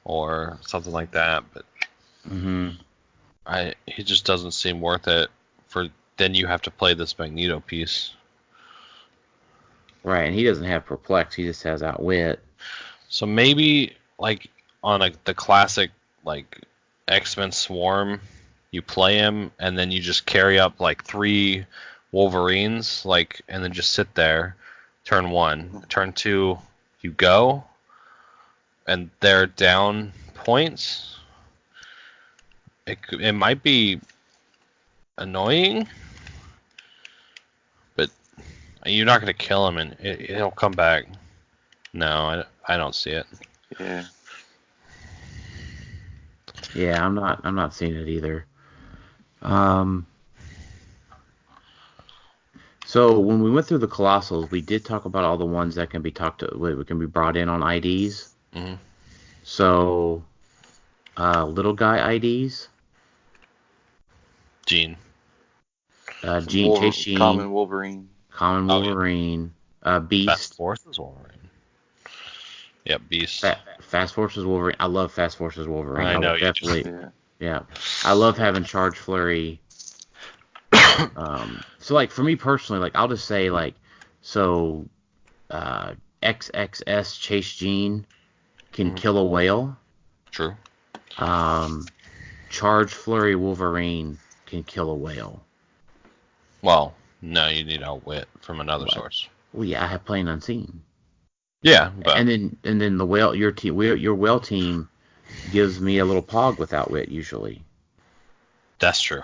or something like that. But he just doesn't seem worth it for then you have to play this Magneto piece. Right, and he doesn't have perplex. He just has outwit. So maybe like on the classic like X-Men Swarm, you play him and then you just carry up like 3 Wolverines, like, and then just sit there. Turn 1, turn 2, you go, and they're down points. It might be annoying, but you're not going to kill him, and it'll come back. No, I don't see it. Yeah. Yeah, I'm not seeing it either. So when we went through the Colossals, we did talk about all the ones that can be can be brought in on IDs. Mm-hmm. So, little guy IDs. Gene. Chase Gene. Common Wolverine. Wolverine. Beast. Fast Forces Wolverine. Yep, Beast. Fast Forces Wolverine. I love Fast Forces Wolverine. I know, definitely. Yeah. I love having Charge Flurry. So like for me personally, like I'll just say like, so XXS Chase Gene can kill a whale. True. Charge Flurry Wolverine can kill a whale. Well, no, you need outwit from another source. Well, yeah, I have Plain Unseen. Yeah, but and then the whale, your whale team gives me a little pog with outwit usually. That's true.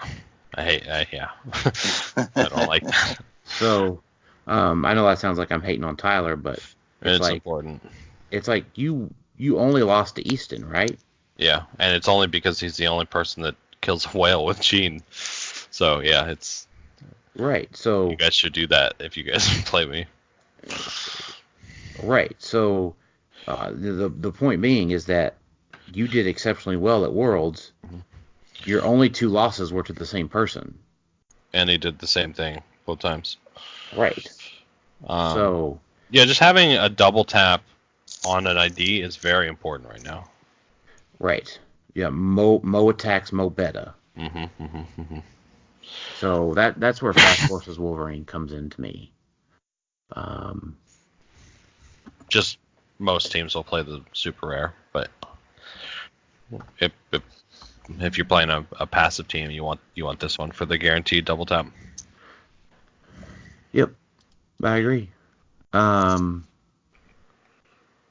Yeah. I don't like that. So, I know that sounds like I'm hating on Tyler, but it's like, important. It's like you only lost to Easton, right? Yeah, and it's only because he's the only person that kills a whale with Gene. So yeah, it's right. So you guys should do that if you guys play me. Right. So the point being is that you did exceptionally well at Worlds. Mm-hmm. Your only 2 losses were to the same person. And he did the same thing both times. Right. So yeah, just having a double tap on an ID is very important right now. Right. Yeah. Mo attacks, Mo beta. So that's where Fast Forces Wolverine comes into me. Just most teams will play the super rare, but if you're playing a passive team, you want this one for the guaranteed double tap. Yep, I agree. I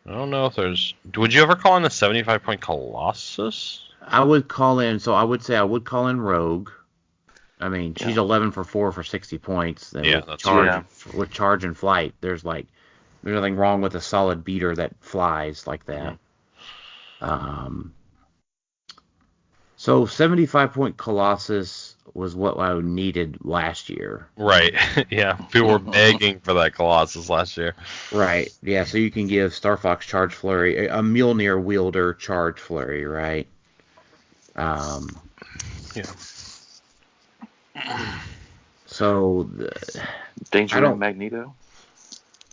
don't know if there's. Would you ever call in the 75-point Colossus? I would call in. So I would say I would call in Rogue. I mean, she's 11 for 4 for 60 points. Yeah, that's right. With charge and flight, there's nothing wrong with a solid beater that flies like that. Mm-hmm. So 75-point Colossus was what I needed last year. Right. Yeah. People were begging for that Colossus last year. Right. Yeah. So you can give Star Fox Charge Flurry, a Mjolnir wielder Charge Flurry, right? Yeah. So Danger in Magneto.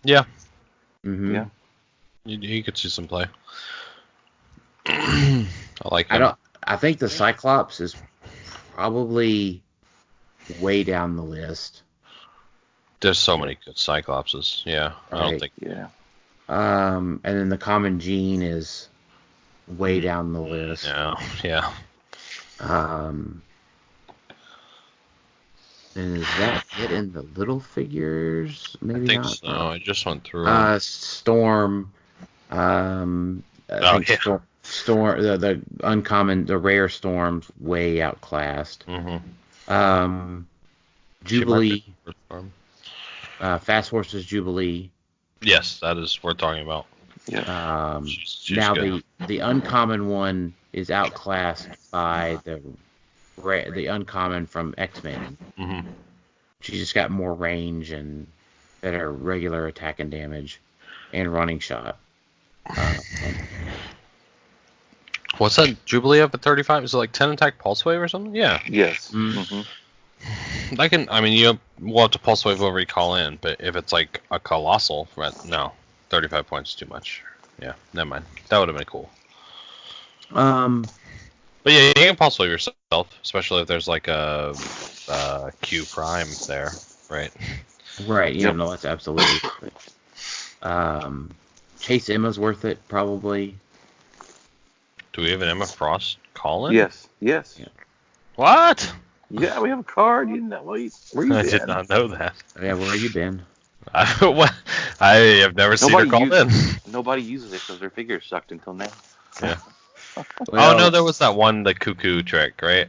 Yeah. Mm-hmm. Yeah. You could see some play. I like him. I think the Cyclops is probably way down the list. There's so many good Cyclopses. Yeah. Right. I don't think. Yeah. And then the Common Gene is way down the list. Yeah. And is that it in the little figures? Maybe I think not. so. I just went through. Storm. Storm. The uncommon, the rare Storm's way outclassed. Mm-hmm. Jubilee. Fast Forces Jubilee. Yes, that is worth talking about. Yeah. She's now good. the uncommon one is outclassed by the uncommon from X-Men. Mm-hmm. She's just got more range and better regular attack and damage and running shot. What's that Jubilee up at 35? Is it like 10 attack pulse wave or something? Yeah. Yes. Mm-hmm. We'll have to pulse wave whoever you call in, but if it's like a colossal, no, 35 points is too much. Yeah, never mind. That would have been cool. But yeah, you can pulse wave yourself, especially if there's like a Q prime there, right? Right. Yeah. Yep. No, that's absolutely. Chase Emma's worth it, probably. Do we have an Emma Frost call-in? Yes. Yes. Yeah. What? Yeah, we have a card. You know, where you I been? did not know that. Yeah. Where have you been? I have never seen her called in. Nobody uses it because their figures sucked until now. Yeah. Well, Oh no, there was that one, the cuckoo trick, right?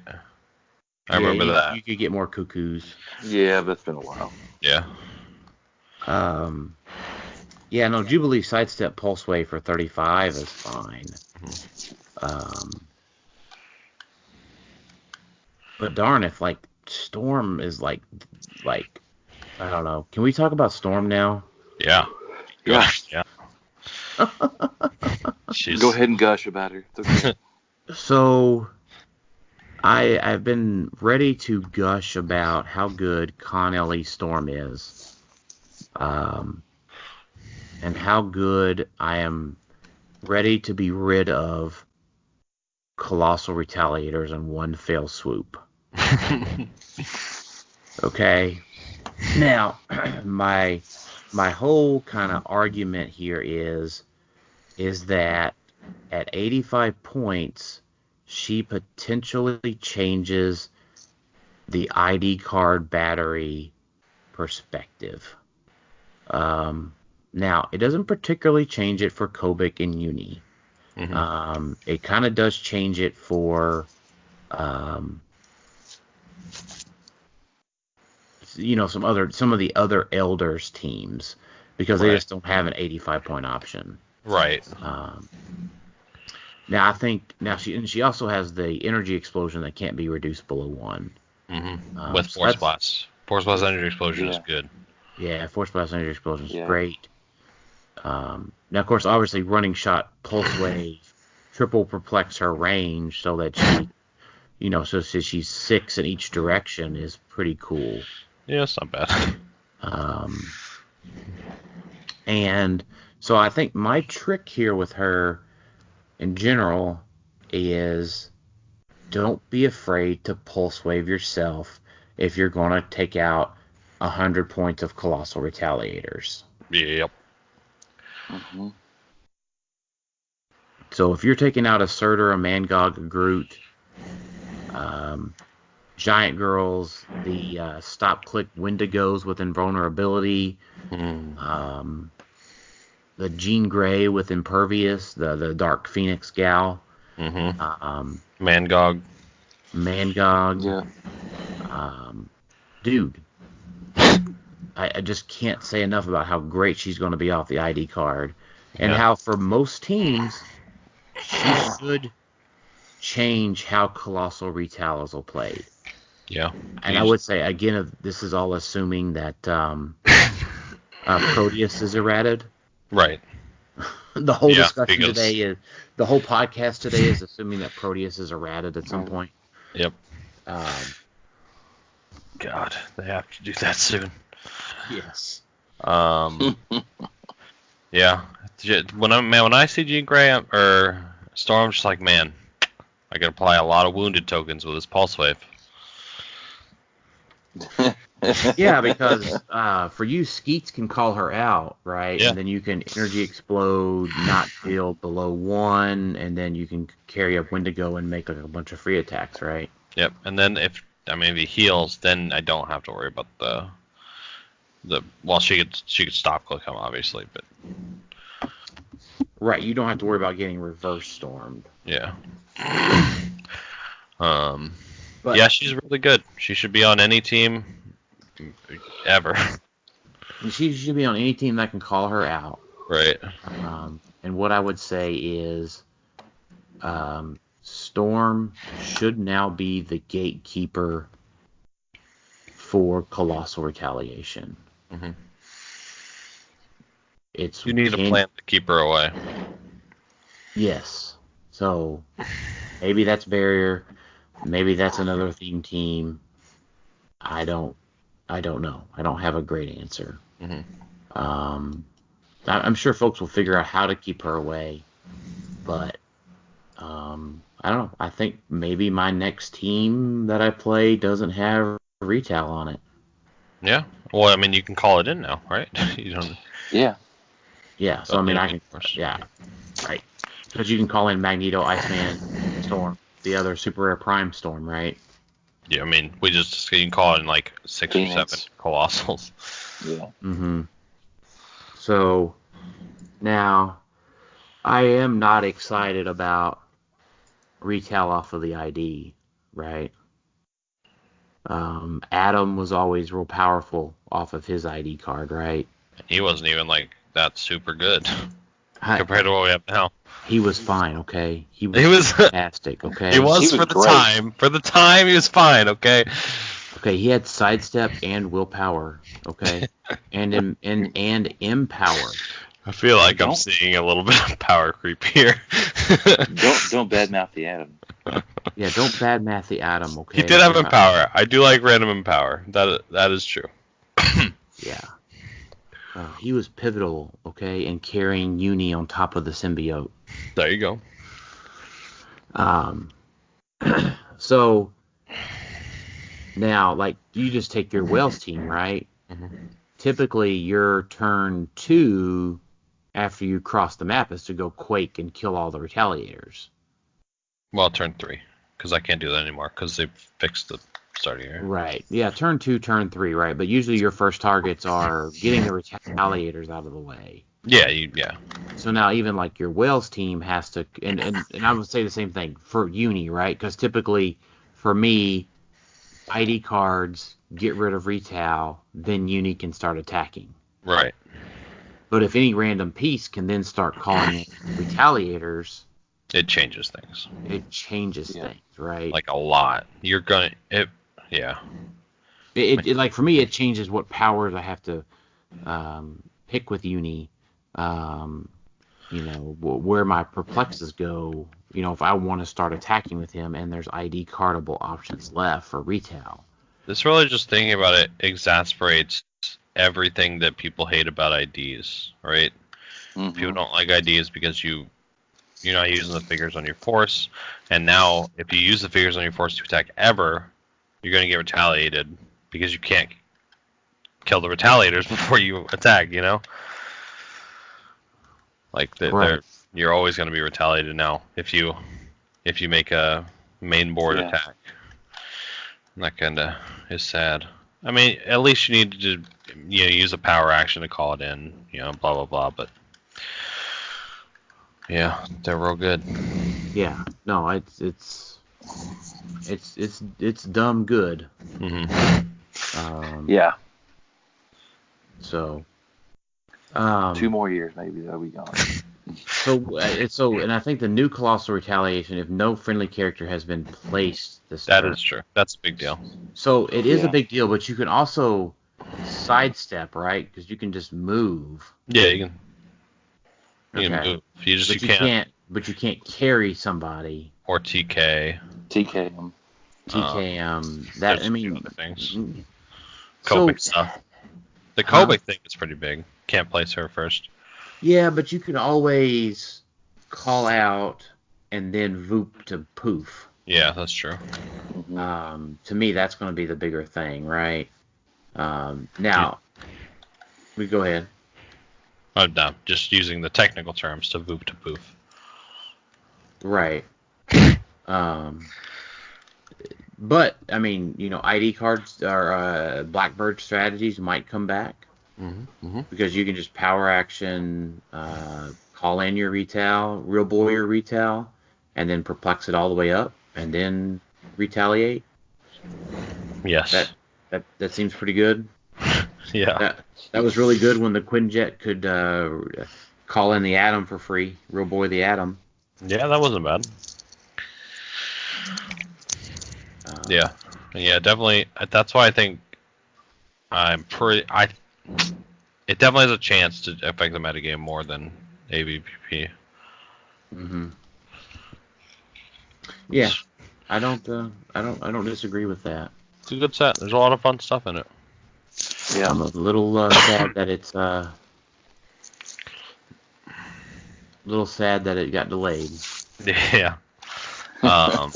I remember that. You could get more cuckoos. Yeah, but it's been a while. Yeah. Yeah, no, Jubilee Sidestep Pulse Wave for 35 is fine. But darn, if like Storm is like I don't know. Can we talk about Storm now? Yeah. Yeah. Yeah. Go ahead and gush about her. It's okay. So I've been ready to gush about how good Con LE Storm is. And how good I am ready to be rid of Colossal Retaliators in one fell swoop. Okay. Now, my whole kind of argument here is that at 85 points, she potentially changes the ID card battery perspective. Now, it doesn't particularly change it for Kobik and Uni. Mm-hmm. It kind of does change it for, some of the other Elders teams because they just don't have an 85 point option. Right. Now she also has the energy explosion that can't be reduced below 1. Mm-hmm. With Force Blast. Force Blast energy explosion is good. Yeah, Force Blast energy explosion is great. Now, of course, obviously, running shot, pulse wave, triple perplex her range so that she, so she's 6 in each direction is pretty cool. Yeah, it's not bad. And so I think my trick here with her, in general, is don't be afraid to pulse wave yourself if you're going to take out 100 points of Colossal Retaliators. Yep. Mm-hmm. So if you're taking out a Surtur, a Mangog, a Groot, Giant Girls, the stop-click Wendigos with invulnerability, the Jean Grey with Impervious, the Dark Phoenix gal, Mangog. Yeah. Dude, I just can't say enough about how great she's going to be off the ID card, and how for most teams she should change how Colossal Retaliators will play. Yeah. And I would say, again, this is all assuming that Proteus is errated. Right. The whole discussion today the whole podcast today is assuming that Proteus is errated at some point. Yep. God, they have to do that soon. Yes. Yeah. When I see Jean Grey or Storm, I'm just like, man, I can apply a lot of wounded tokens with this pulse wave. Yeah, because for you, Skeets can call her out, right? Yeah. And then you can energy explode, not deal below 1, and then you can carry up Wendigo and make like a bunch of free attacks, right? Yep. And then if he heals, then I don't have to worry about she could stop click him obviously, but right, you don't have to worry about getting reverse stormed. Yeah. But yeah, she's really good. She should be on any team ever. She should be on any team that can call her out. Right. And what I would say is, Storm should now be the gatekeeper for Colossal Retaliation. Mm-hmm. You need a plan to keep her away. Yes. So maybe that's Barrier. Maybe that's another theme team. I don't know. I don't have a great answer. Mm-hmm. I'm sure folks will figure out how to keep her away, but I don't know. I think maybe my next team that I play doesn't have retail on it. Yeah. Well, I mean, you can call it in now, right? You don't. Yeah. Yeah, so I mean, I can. Course. Yeah, right. Because you can call in Magneto, Iceman, Storm, the other super rare Prime Storm, right? Yeah, I mean, you can call it in like 6 or 7 Phoenix. colossals. Yeah. Mm-hmm. So now I am not excited about retail off of the ID, right? Adam was always real powerful off of his ID card, right? He wasn't even like that super good I, compared to what we have now. he was fine, okay? He He was fantastic, okay? he was He was for the great. time. For the time, he was fine. Okay. Okay, he had sidestep and willpower, okay? And empower. I feel like I'm Don't- seeing a little bit of power creep here. Don't badmouth the Atom. Yeah, don't badmouth the Atom, okay? He did have Yeah. empower. I do like random empower. That is true. Yeah. He was pivotal, okay, in carrying Uni on top of the symbiote. There you go. So now, like, you just take your Wales team, right? Mhm. Typically, your turn 2 after you cross the map is to go Quake and kill all the retaliators. Well, turn 3, because I can't do that anymore because they fixed the starting area. Right. Yeah, turn 2, turn 3, right? But usually your first targets are getting the retaliators out of the way. Yeah, yeah. So now even like your Wales team has to, and I would say the same thing for Uni, right? Because typically for me, ID cards get rid of retail, then Uni can start attacking. Right. But if any random piece can then start calling in retaliators, It changes things. it changes things, right? Like a lot. You're gonna it. Yeah. It like for me, it changes what powers I have to pick with Uni. Where my perplexes go. If I want to start attacking with him, and there's ID cardable options left for retail. This really, just thinking about it, exasperates everything that people hate about IDs, right? Mhm. People don't like IDs because you're not using the figures on your force, and now if you use the figures on your force to attack ever, you're going to get retaliated because you can't kill the retaliators before you attack, Like Right. you're always going to be retaliated now if you make a main board Yeah. attack. And that kind of is sad. I mean, at least you need to use a power action to call it in, blah blah blah. But yeah, they're real good. Yeah. No, it's dumb good. Mm-hmm. Yeah. So. 2 more years, maybe that'll be gone. And I think the new Colossal Retaliation, if no friendly character has been placed this That turn. is true. That's a big deal. So it is a Yeah. big deal, but you can also sidestep, right? Because you can just move. Yeah, you can Okay. move. You But you can't. But you can't carry somebody. or TK. TKM. TKM. That There's I a few mean. other things. So Kobik stuff. The Kobik thing is pretty big. Can't place her first. yeah, but you can always call out and then voop to poof. Yeah, that's true. To me, that's going to be the bigger thing, right? Now, we go ahead. I'm done. Just using the technical terms to voop to poof. Right. But I mean, ID cards or Blackbird strategies might come back because you can just power action, call in your retail, real boy your retail, and then perplex it all the way up, and then retaliate. Yes. That seems pretty good. Yeah. That was really good when the Quinjet could call in the Atom for free, real boy the Atom. Yeah, that wasn't bad. Yeah, definitely. That's why I think it definitely has a chance to affect the metagame more than AVPP. Mm-hmm. Yeah, I don't disagree with that. It's a good set. There's a lot of fun stuff in it. Yeah. I'm a little sad that it's little sad that it got delayed. Yeah. Um,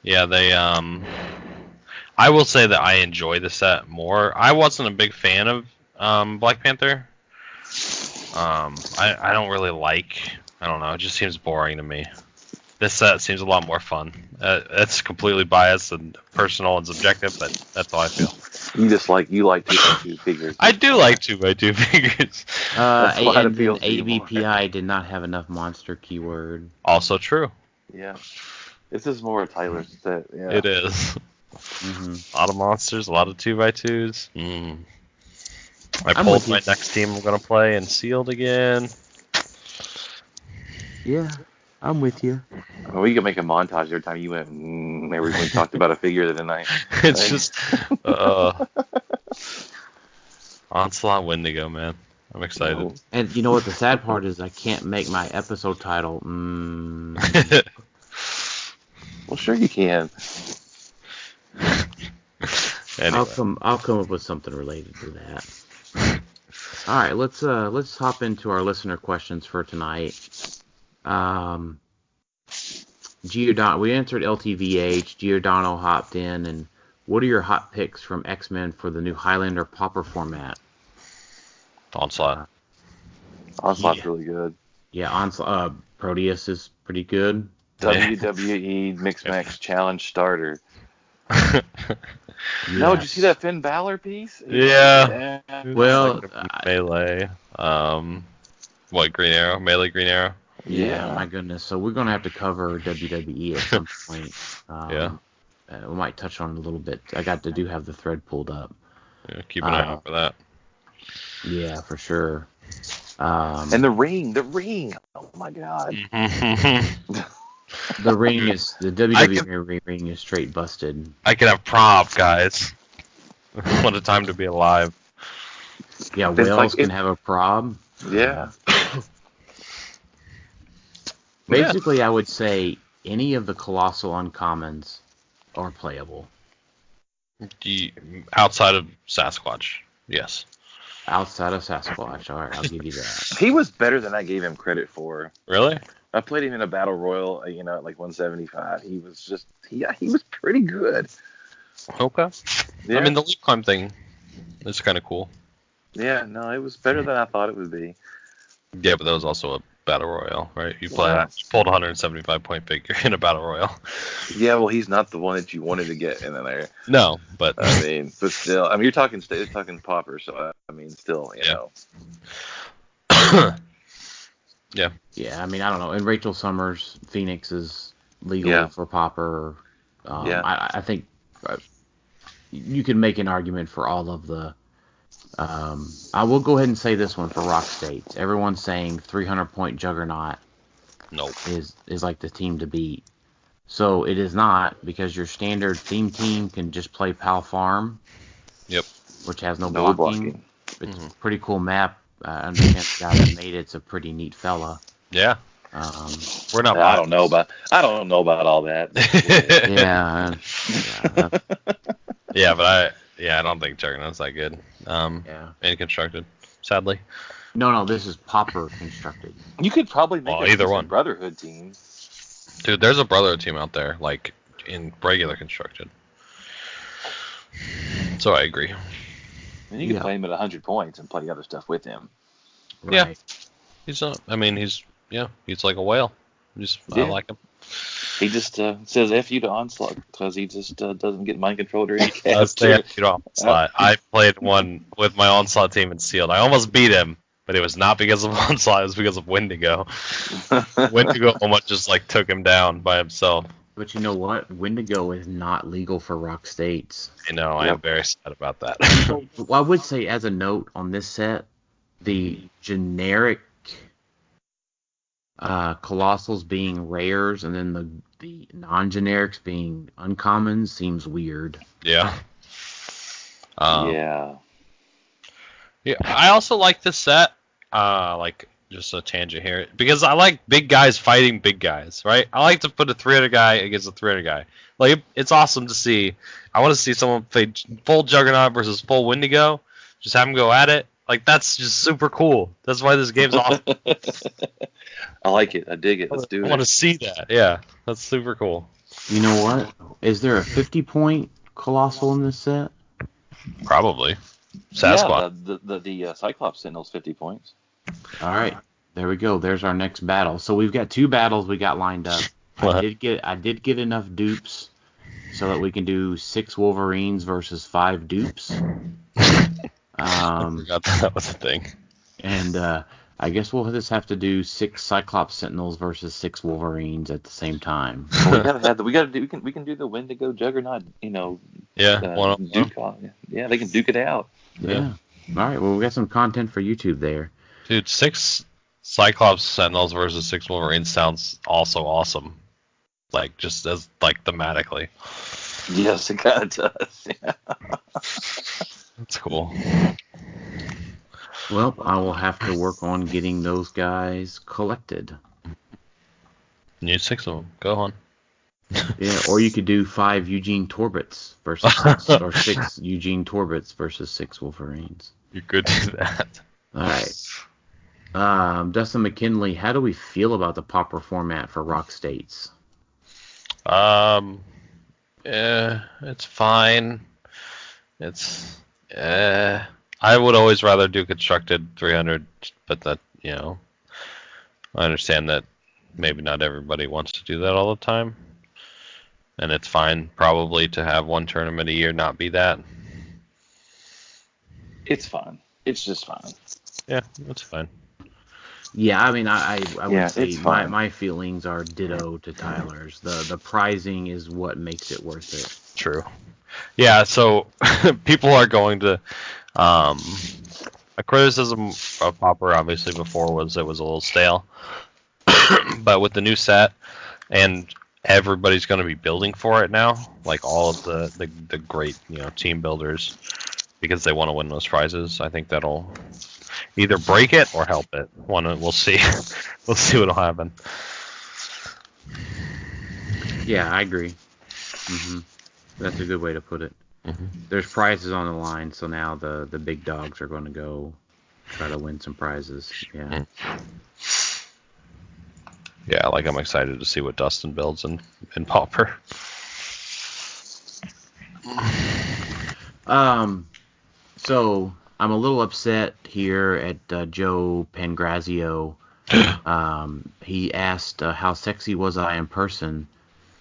yeah, they I will say that I enjoy the set more. I wasn't a big fan of Black Panther. I don't really like. I don't know. It just seems boring to me. This set seems a lot more fun. It's completely biased and personal and subjective, but that's how I feel. You like 2x2 figures. I do like 2x2 figures. That's why it And then appeals to you more. ABPI did not have enough monster keyword. Also true. Yeah. This is more a Tyler set. Yeah. It is. A lot of monsters, a lot of 2x2s. I I'm pulled with you. my next team I'm going to play in Sealed again. Yeah, I'm with you. Well, we could make a montage every time you went, every we talked about a figure of the night. It's just Onslaught Wendigo, man. I'm excited. No. And you know what the sad part is? I can't make my episode title. Well, sure you can. Anyway. I'll come up with something related to that. All right, let's hop into our listener questions for tonight. Giordano, we answered LTVH. Giordano hopped in, and what are your hot picks from X-Men for the new Highlander Pauper format? Onslaught. Onslaught's really good. Yeah, Onslaught. Proteus is pretty good. WWE Mixed Max Challenge starter. Yes. No, did you see that Finn Balor piece? Yeah. Well, Melee. Green Arrow? Melee Green Arrow? yeah, my goodness. So we're gonna have to cover WWE at some point. Yeah. We might touch on it a little bit. I do have the thread pulled up. Yeah, keep an eye out for that. Yeah, for sure. And the ring. Oh my God. The WWE ring is straight busted. I can have prop, guys. What a time to be alive. Yeah, Wales can have a prob. Yeah. Basically, I would say any of the Colossal Uncommons are playable. Outside of Sasquatch, yes. Outside of Sasquatch, all right, I'll give you that. He was better than I gave him credit for. Really? I played him in a battle royal, at like 175. He was just he was pretty good. Okay. Yeah. I mean, the leap climb thing is kind of cool. Yeah, no, it was better than I thought it would be. Yeah, but that was also a battle royal, right? You pulled a 175-point figure in a battle royal. Yeah, well, he's not the one that you wanted to get in there. No, but I mean, but still, I mean, you're talking Pauper, so I mean, still, you know. Yeah. Yeah, I mean, I don't know. And Rachel Summers, Phoenix is legal for Pauper. I think you can make an argument for all of the. I will go ahead and say this one for Rock States. Everyone's saying 300-point Juggernaut is like the team to beat. So it is not, because your standard theme team can just play Pal Farm. Yep. Which has no blocking. It's a pretty cool map. I understand the guy that made it's a pretty neat fella. Yeah. We're not. I don't know about all that. Yeah, but I don't think Juggernaut's that good. And constructed, sadly. No, this is Pauper constructed. You could probably make either one Brotherhood team. Dude, there's a Brotherhood team out there, like in regular constructed. So I agree. And you can play him at 100 points and play other stuff with him. Right. Yeah, he's like a whale. I like him. He just says F you to Onslaught because he just doesn't get mind controlled or any Onslaught. I played one with my Onslaught team in Sealed. I almost beat him, but it was not because of Onslaught. It was because of Wendigo. Wendigo almost just took him down by himself. But you know what? Wendigo is not legal for Rock States. I know. I am very sad about that. Well, I would say, as a note on this set, the generic Colossals being rares and then the non-generics being uncommons seems weird. Yeah. Yeah. I also like this set. Just a tangent here, because I like big guys fighting big guys, right? I like to put a 300 guy against a 300 guy. It's awesome to see. I want to see someone play full Juggernaut versus full Wendigo. Just have them go at it. Like, that's just super cool. That's why this game's awesome. I like it. I dig it. Let's do I want to it. see that. Yeah, that's super cool. You know what? Is there a 50-point Colossal in this set? Probably. Yeah, Sasquatch. the Cyclops Sentinel's 50 points. All right, there we go. There's our next battle. So we've got 2 battles we got lined up. I did get enough dupes so that we can do 6 Wolverines versus 5 dupes. I forgot that was a thing. And I guess we'll just have to do 6 Cyclops Sentinels versus 6 Wolverines at the same time. Well, we can do the Wendigo Juggernaut, Yeah, one Duke. Yeah, they can duke it out. Yeah. All right. Well, we got some content for YouTube there. Dude, 6 Cyclops Sentinels versus 6 Wolverines sounds also awesome. Like, just as, like, thematically. Yes, it kind of does. Yeah. That's cool. Well, I will have to work on getting those guys collected. You need 6 of them. Go on. Yeah, or you could do 5 Eugene Torbits versus 6, or 6 Eugene Torbits versus 6 Wolverines. You could do that. All right. Dustin McKinley, how do we feel about the pauper format for Rock States? It's fine. I would always rather do constructed 300, but that, I understand that maybe not everybody wants to do that all the time. And it's fine probably to have one tournament a year not be that. It's fine. It's just fine. Yeah, that's fine. Yeah, I mean, I would say it's fine. my feelings are ditto to Tyler's. The prizing is what makes it worth it. True. Yeah, so people are going to... a criticism of Pauper, obviously, before was it was a little stale. But with the new set, and everybody's going to be building for it now, like all of the great team builders, because they want to win those prizes. I think that'll either break it or help it. We'll see. We'll see what'll happen. Yeah, I agree. That's a good way to put it. There's prizes on the line, so now the big dogs are going to go try to win some prizes. Yeah. Yeah, like I'm excited to see what Dustin builds in Pauper. So I'm a little upset here at Joe Pangrazio. He asked how sexy was I in person,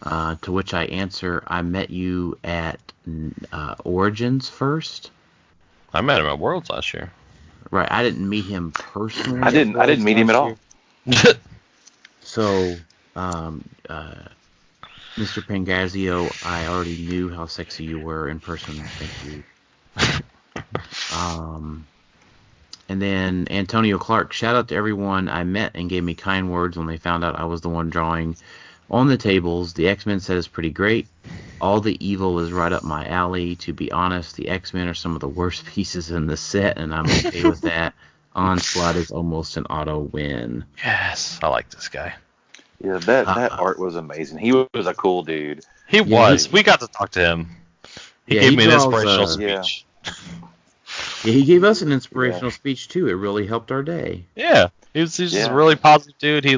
to which I answer, I met you at Origins first. I met him at Worlds last year. Right, I didn't meet him personally. I didn't meet him at all. So, Mr. Pangazio, I already knew how sexy you were in person. Thank you. And then Antonio Clark, shout out to everyone I met and gave me kind words when they found out I was the one drawing on the tables. The X-Men set is pretty great. All the evil is right up my alley. To be honest, the X-Men are some of the worst pieces in the set, and I'm okay with that. Onslaught is almost an auto win. Yes, I like this guy. Yeah, that art was amazing. He was a cool dude. He was. We got to talk to him. He gave me an inspirational speech. Yeah, he gave us an inspirational speech too. It really helped our day. Yeah, he's just a really positive dude. He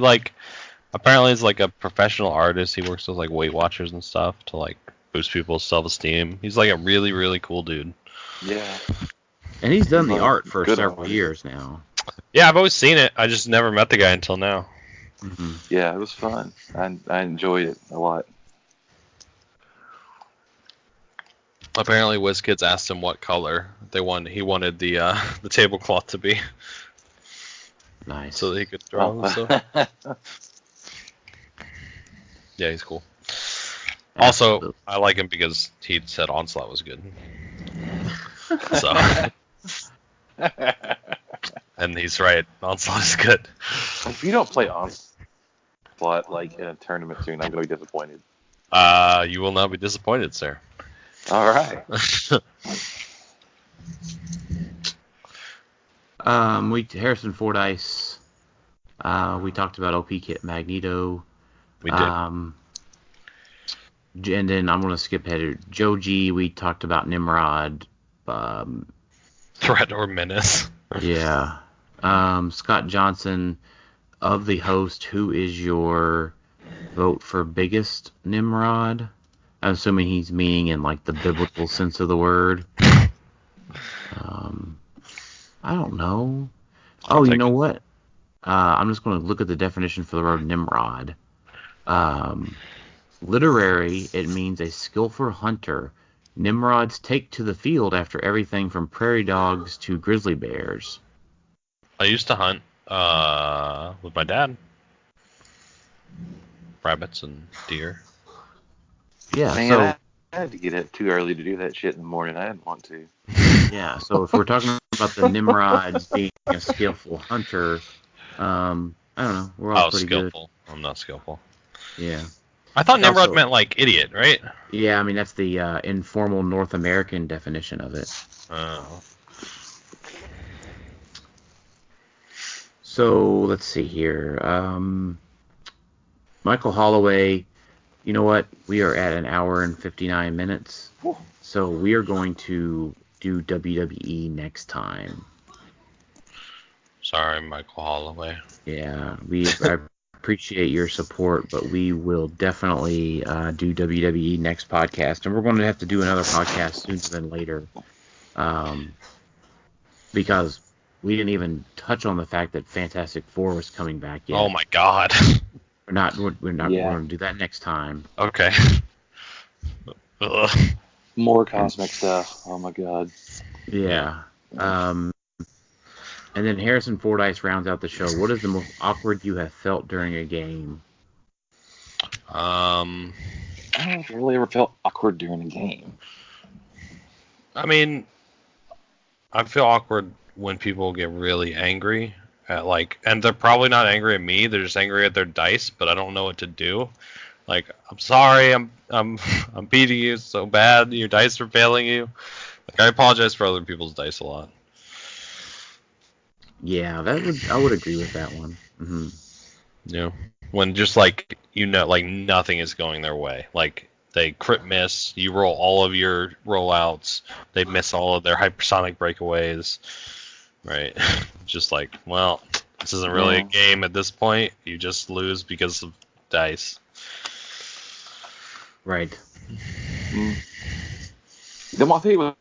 apparently is like a professional artist. He works with like Weight Watchers and stuff to like boost people's self-esteem. He's like a really, really cool dude. Yeah. And he's done the art for several years now. Yeah, I've always seen it. I just never met the guy until now. Yeah, it was fun. I enjoyed it a lot. Apparently, WizKids asked him what color he wanted the tablecloth to be. Nice. So that he could draw and stuff. Yeah, he's cool. Also, I like him because he said Onslaught was good. So, and he's right. Onslaught is good. If you don't play Onslaught like in a tournament soon, I'm going to be disappointed. You will not be disappointed, sir. All right. Harrison Fordyce. We talked about OP Kit Magneto. We did. And then I'm going to skip ahead. Joe G. We talked about Nimrod. Threat or menace. Yeah. Scott Johnson, of the host, who is your vote for biggest Nimrod? I'm assuming he's meaning in like the biblical sense of the word. I don't know. Oh, you know what? I'm just going to look at the definition for the word Nimrod. Literary, it means a skillful hunter. Nimrods take to the field after everything from prairie dogs to grizzly bears. I used to hunt with my dad. Rabbits and deer. Yeah, Man, so I had to get up too early to do that shit in the morning. I didn't want to. yeah, so if we're talking about the Nimrod being a skillful hunter, I don't know, we're all pretty skillful. I'm not skillful. good. Yeah. I thought Nimrod Also, meant like idiot, right? yeah, I mean that's the informal North American definition of it. Oh. So let's see here. Michael Holloway, you know what? We are at an hour and 59 minutes. So we are going to do WWE next time. Sorry, Michael Holloway. Yeah, I appreciate your support, but we will definitely do WWE next podcast. And we're going to have to do another podcast sooner than later. Because we didn't even touch on the fact that Fantastic Four was coming back yet. Oh my God. We're not. We're going to do that next time. Okay. Ugh. More cosmic stuff. Oh my god. Yeah. And then Harrison Fordyce rounds out the show. What is the most awkward you have felt during a game? I don't really ever felt awkward during a game. I mean, I feel awkward when people get really angry at and they're probably not angry at me. They're just angry at their dice, but I don't know what to do. Like, I'm sorry, I'm beating you so bad. Your dice are failing you. Like, I apologize for other people's dice a lot. Yeah, I would agree with that one. Mm-hmm. Yeah, when just nothing is going their way. Like, they crit miss, you roll all of your rollouts, they miss all of their hypersonic breakaways. Right. Just like, well, this isn't really a game at this point. You just lose because of dice. Right. Then my favorite,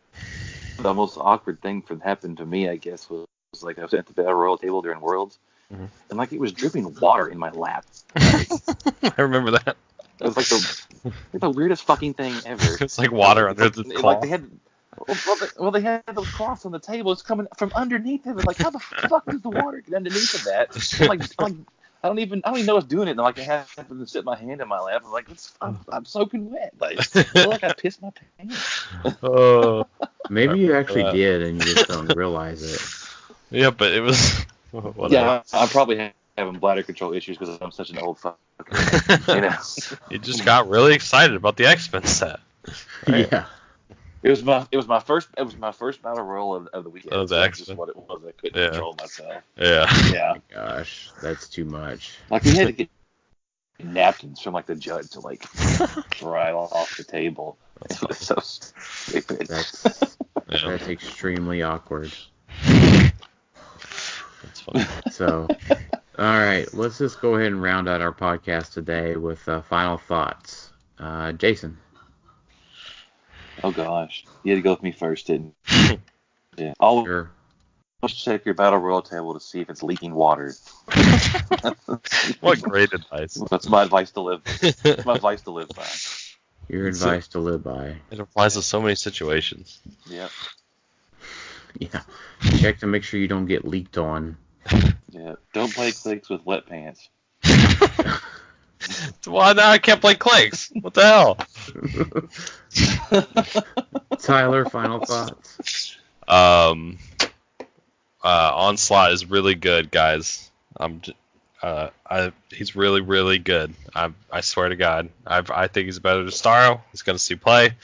the most awkward thing that happened to me, I guess, was like I was at the Battle Royal table during Worlds, and like it was dripping water in my lap. I remember that. It was like the weirdest fucking thing ever. It's like water under the cloth. Like they had. They had those cloths on the table. It's coming from underneath of it. Like, how the fuck does the water get underneath of that? I don't even know what's doing it. And like, I happened to sit my hand in my lap. I'm like, I'm soaking wet. Like, I feel like I pissed my pants. Maybe you actually did, and you just don't realize it. Yeah, but it was. Whatever. Yeah, I'm probably having bladder control issues because I'm such an old fuck. You know. You just got really excited about the X-Men set. Right? Yeah. It was my first battle royal of the weekend. Oh, That's just what it was. I couldn't control myself. Yeah. Yeah. Oh my gosh, that's too much. Like, we had to get napkins from like the judge to like dry off the table. It was so stupid. That's extremely awkward. That's funny. So, all right, let's just go ahead and round out our podcast today with final thoughts. Jason. Oh gosh, you had to go with me first, didn't you? Yeah. Always Sure. check your battle royal table to see if it's leaking water. What great advice. That's my advice to live. That's my advice to live by. Your advice to live by. It applies to so many situations. Yeah. Yeah. Check to make sure you don't get leaked on. Yeah. Don't play clicks with wet pants. Well, now I can't play Clanks. What the hell? Tyler, final thoughts? Onslaught is really good, guys. He's really, really good. I swear to God. I think he's better than Starro. He's going to see play.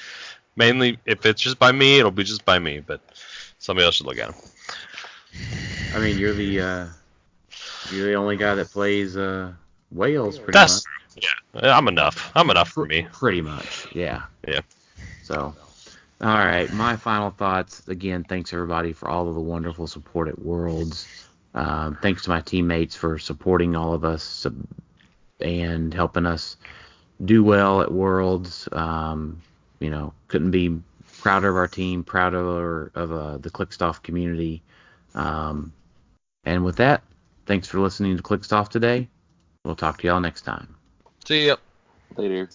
Mainly, if it's just by me, it'll be just by me, but somebody else should look at him. I mean, you're the only guy that plays Wales, pretty much. Yeah, I'm enough. I'm enough for me. Pretty much, yeah. Yeah. So, All right, my final thoughts. Again, thanks everybody for all of the wonderful support at Worlds. Thanks to my teammates for supporting all of us and helping us do well at Worlds. Couldn't be prouder of our team, prouder of the Clickstuff community. And with that, thanks for listening to Clickstuff today. We'll talk to y'all next time. See ya. Later.